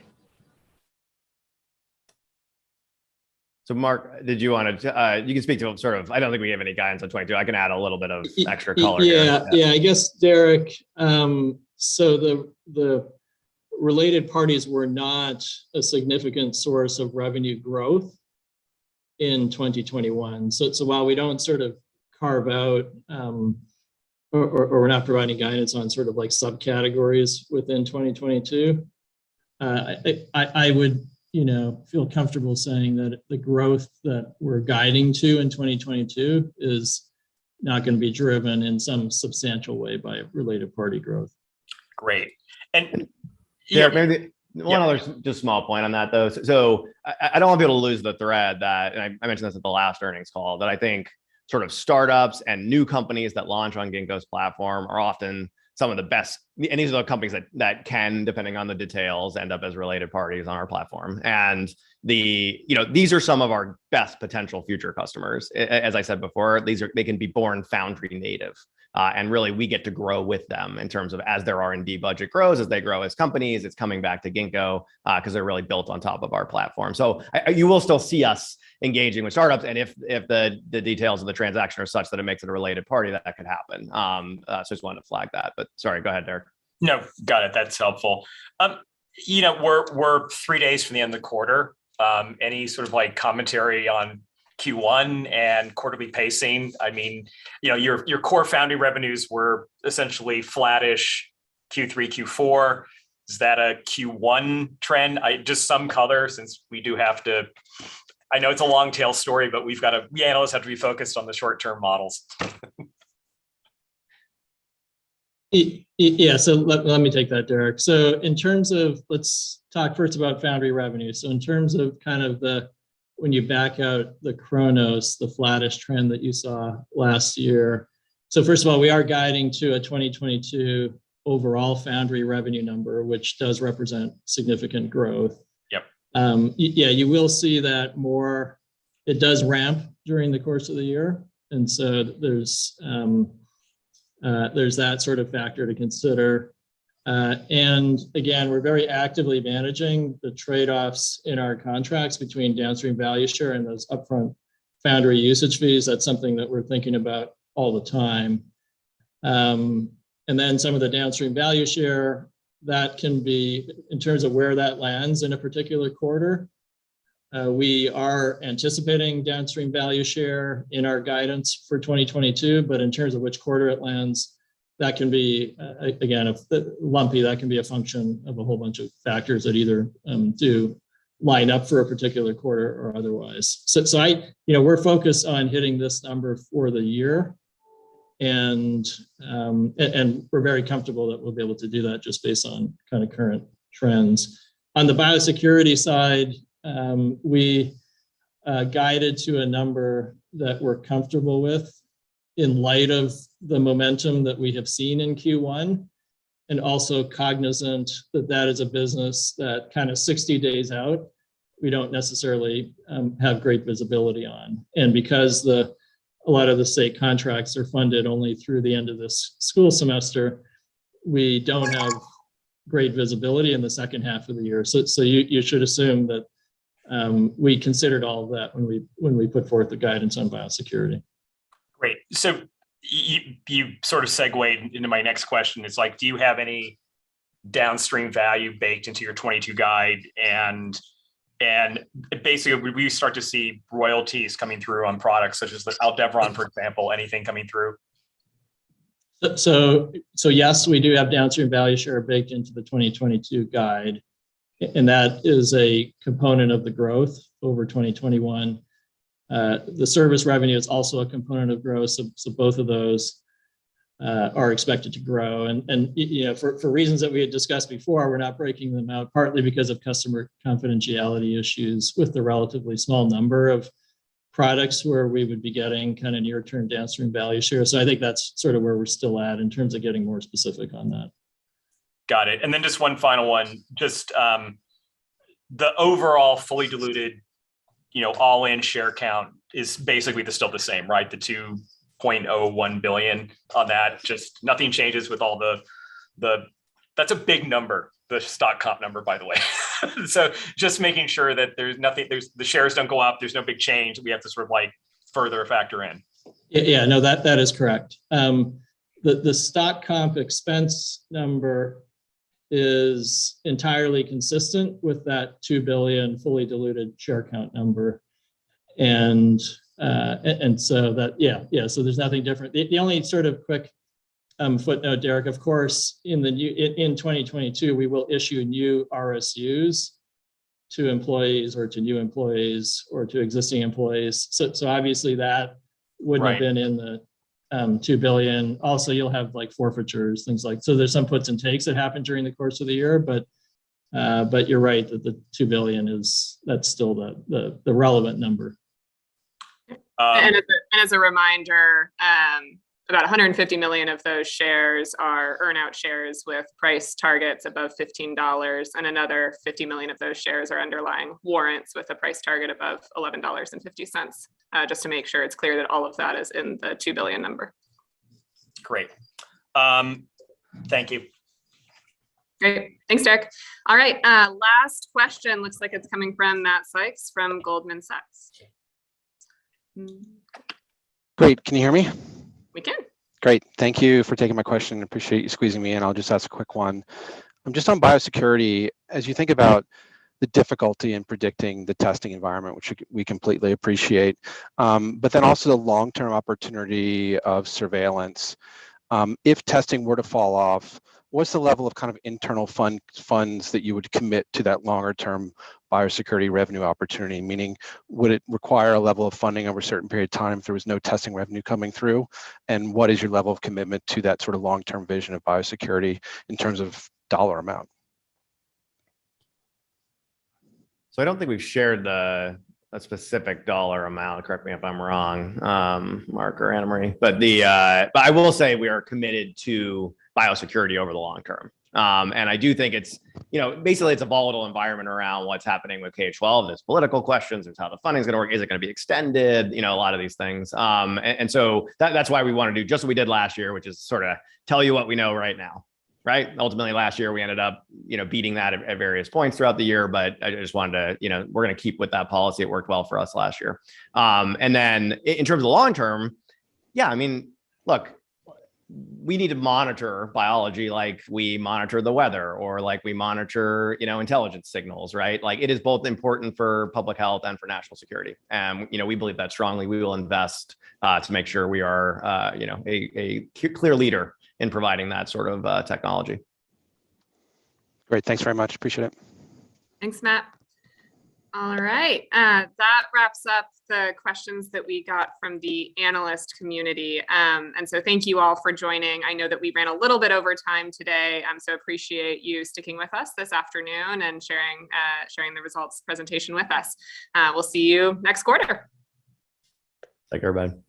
So Mark, did you want to, you can speak to sort of, I don't think we have any guidance on 22. I can add a little bit of extra color. Yeah, I guess, Derek, so the related parties were not a significant source of revenue growth in 2021. So while we don't sort of carve out, or we're not providing guidance on sort of like subcategories within 2022, I would, feel comfortable saying that the growth that we're guiding to in 2022 is not going to be driven in some substantial way by related party growth. Great. And yeah, maybe one other just small point on that though. So I don't want people to lose the thread that, and I mentioned this at the last earnings call, that I think sort of startups and new companies that launch on Ginkgo's platform are often some of the best, and these are the companies that can, depending on the details, end up as related parties on our platform. And these are some of our best potential future customers. As I said before, they can be born Foundry native. And really we get to grow with them in terms of as their R&D budget grows, as they grow as companies, it's coming back to Ginkgo because they're really built on top of our platform. So you will still see us engaging with startups, and if the details of the transaction are such that it makes it a related party, that could happen. So just wanted to flag that. But sorry, go ahead, Derek. No, got it. That's helpful. We're 3 days from the end of the quarter. Any sort of like commentary on Q1 and quarterly pacing? I mean, your core Foundry revenues were essentially flattish Q3, Q4. Is that a Q1 trend? Just some color, since we do have to. I know it's a long tail story, but we analysts have to be focused on the short-term models. Yeah, so let me take that, Derek. So in terms of, let's talk first about Foundry revenue. So in terms of kind of when you back out the Chronos, the flattish trend that you saw last year. So first of all, we are guiding to a 2022 overall Foundry revenue number, which does represent significant growth. Yeah, you will see that more. It does ramp during the course of the year, and so there's that sort of factor to consider. And again, we're very actively managing the trade-offs in our contracts between downstream value share and those upfront Foundry usage fees. That's something that we're thinking about all the time. And then some of the downstream value share, that can be, in terms of where that lands in a particular quarter, we are anticipating downstream value share in our guidance for 2022, but in terms of which quarter it lands, that can be, again, lumpy. That can be a function of a whole bunch of factors that either do line up for a particular quarter or otherwise. So we're focused on hitting this number for the year. And we're very comfortable that we'll be able to do that just based on kind of current trends. On the biosecurity side, we guided to a number that we're comfortable with in light of the momentum that we have seen in Q1, and also cognizant that that is a business that kind of 60 days out, we don't necessarily have great visibility on. And because a lot of the state contracts are funded only through the end of this school semester, we don't have great visibility in the second half of the year. So you should assume that we considered all of that when we put forth the guidance on biosecurity. Great. So you sort of segued into my next question. It's like, do you have any downstream value baked into your 22 guide? And basically, we start to see royalties coming through on products such as the Aldevron, for example, anything coming through? So yes, we do have downstream value share baked into the 2022 guide, and that is a component of the growth over 2021. The service revenue is also a component of growth, so both of those are expected to grow. And you know, for reasons that we had discussed before, we're not breaking them out, partly because of customer confidentiality issues with the relatively small number of products where we would be getting kind of near-term downstream value share. So I think that's sort of where we're still at in terms of getting more specific on that. Got it. And then just one final one, just the overall fully diluted, all-in share count is basically still the same, right? The 2.01 billion on that, just nothing changes with all that's a big number, the stock comp number, by the way. So just making sure that the shares don't go up, there's no big change. We have to sort of like further factor in. Yeah, no, that is correct. The stock comp expense number is entirely consistent with that 2 billion fully diluted share count number. And so that, so there's nothing different. The only sort of quick footnote, Derek, of course, in 2022, we will issue new RSUs to employees or to new employees or to existing employees. So obviously that wouldn't have been in the 2 billion. Also, you'll have like forfeitures, things like, so there's some puts and takes that happen during the course of the year, but you're right that the 2 billion that's still the relevant number. And as a reminder, about 150 million of those shares are earnout shares with price targets above $15, and another 50 million of those shares are underlying warrants with a price target above $11.50. Just to make sure it's clear that all of that is in the 2 billion number. Great. Thank you. Great. Thanks, Derek. All right. Last question looks like it's coming from Matt Sykes from Goldman Sachs. Great. Can you hear me? We can. Great. Thank you for taking my question. Appreciate you squeezing me in. I'll just ask a quick one. I'm just on biosecurity. As you think about the difficulty in predicting the testing environment, which we completely appreciate, but then also the long-term opportunity of surveillance. If testing were to fall off, what's the level of kind of internal funds that you would commit to that longer-term biosecurity revenue opportunity? Meaning, would it require a level of funding over a certain period of time if there was no testing revenue coming through? And what is your level of commitment to that sort of long-term vision of biosecurity in terms of dollar amount? So I don't think we've shared a specific dollar amount. Correct me if I'm wrong, Mark or Anna Marie. But but I will say we are committed to biosecurity over the long term. And I do think it's, basically it's a volatile environment around what's happening with K-12. There's political questions. There's how the funding is going to work. Is it going to be extended? A lot of these things. And so that's why we want to do just what we did last year, which is sort of tell you what we know right now. Right. Ultimately, last year we ended up, beating that at various points throughout the year. But I just wanted to, we're going to keep with that policy. It worked well for us last year. And then in terms of the long term, look, we need to monitor biology like we monitor the weather or like we monitor, intelligence signals, right? Like it is both important for public health and for national security. And, we believe that strongly. We will invest to make sure we are, a clear leader in providing that sort of technology. Great. Thanks very much. Appreciate it. Thanks, Matt. All right, that wraps up the questions that we got from the analyst community. And so thank you all for joining. I know that we ran a little bit over time today, so appreciate you sticking with us this afternoon and sharing the results presentation with us. We'll see you next quarter. Thank you, everybody.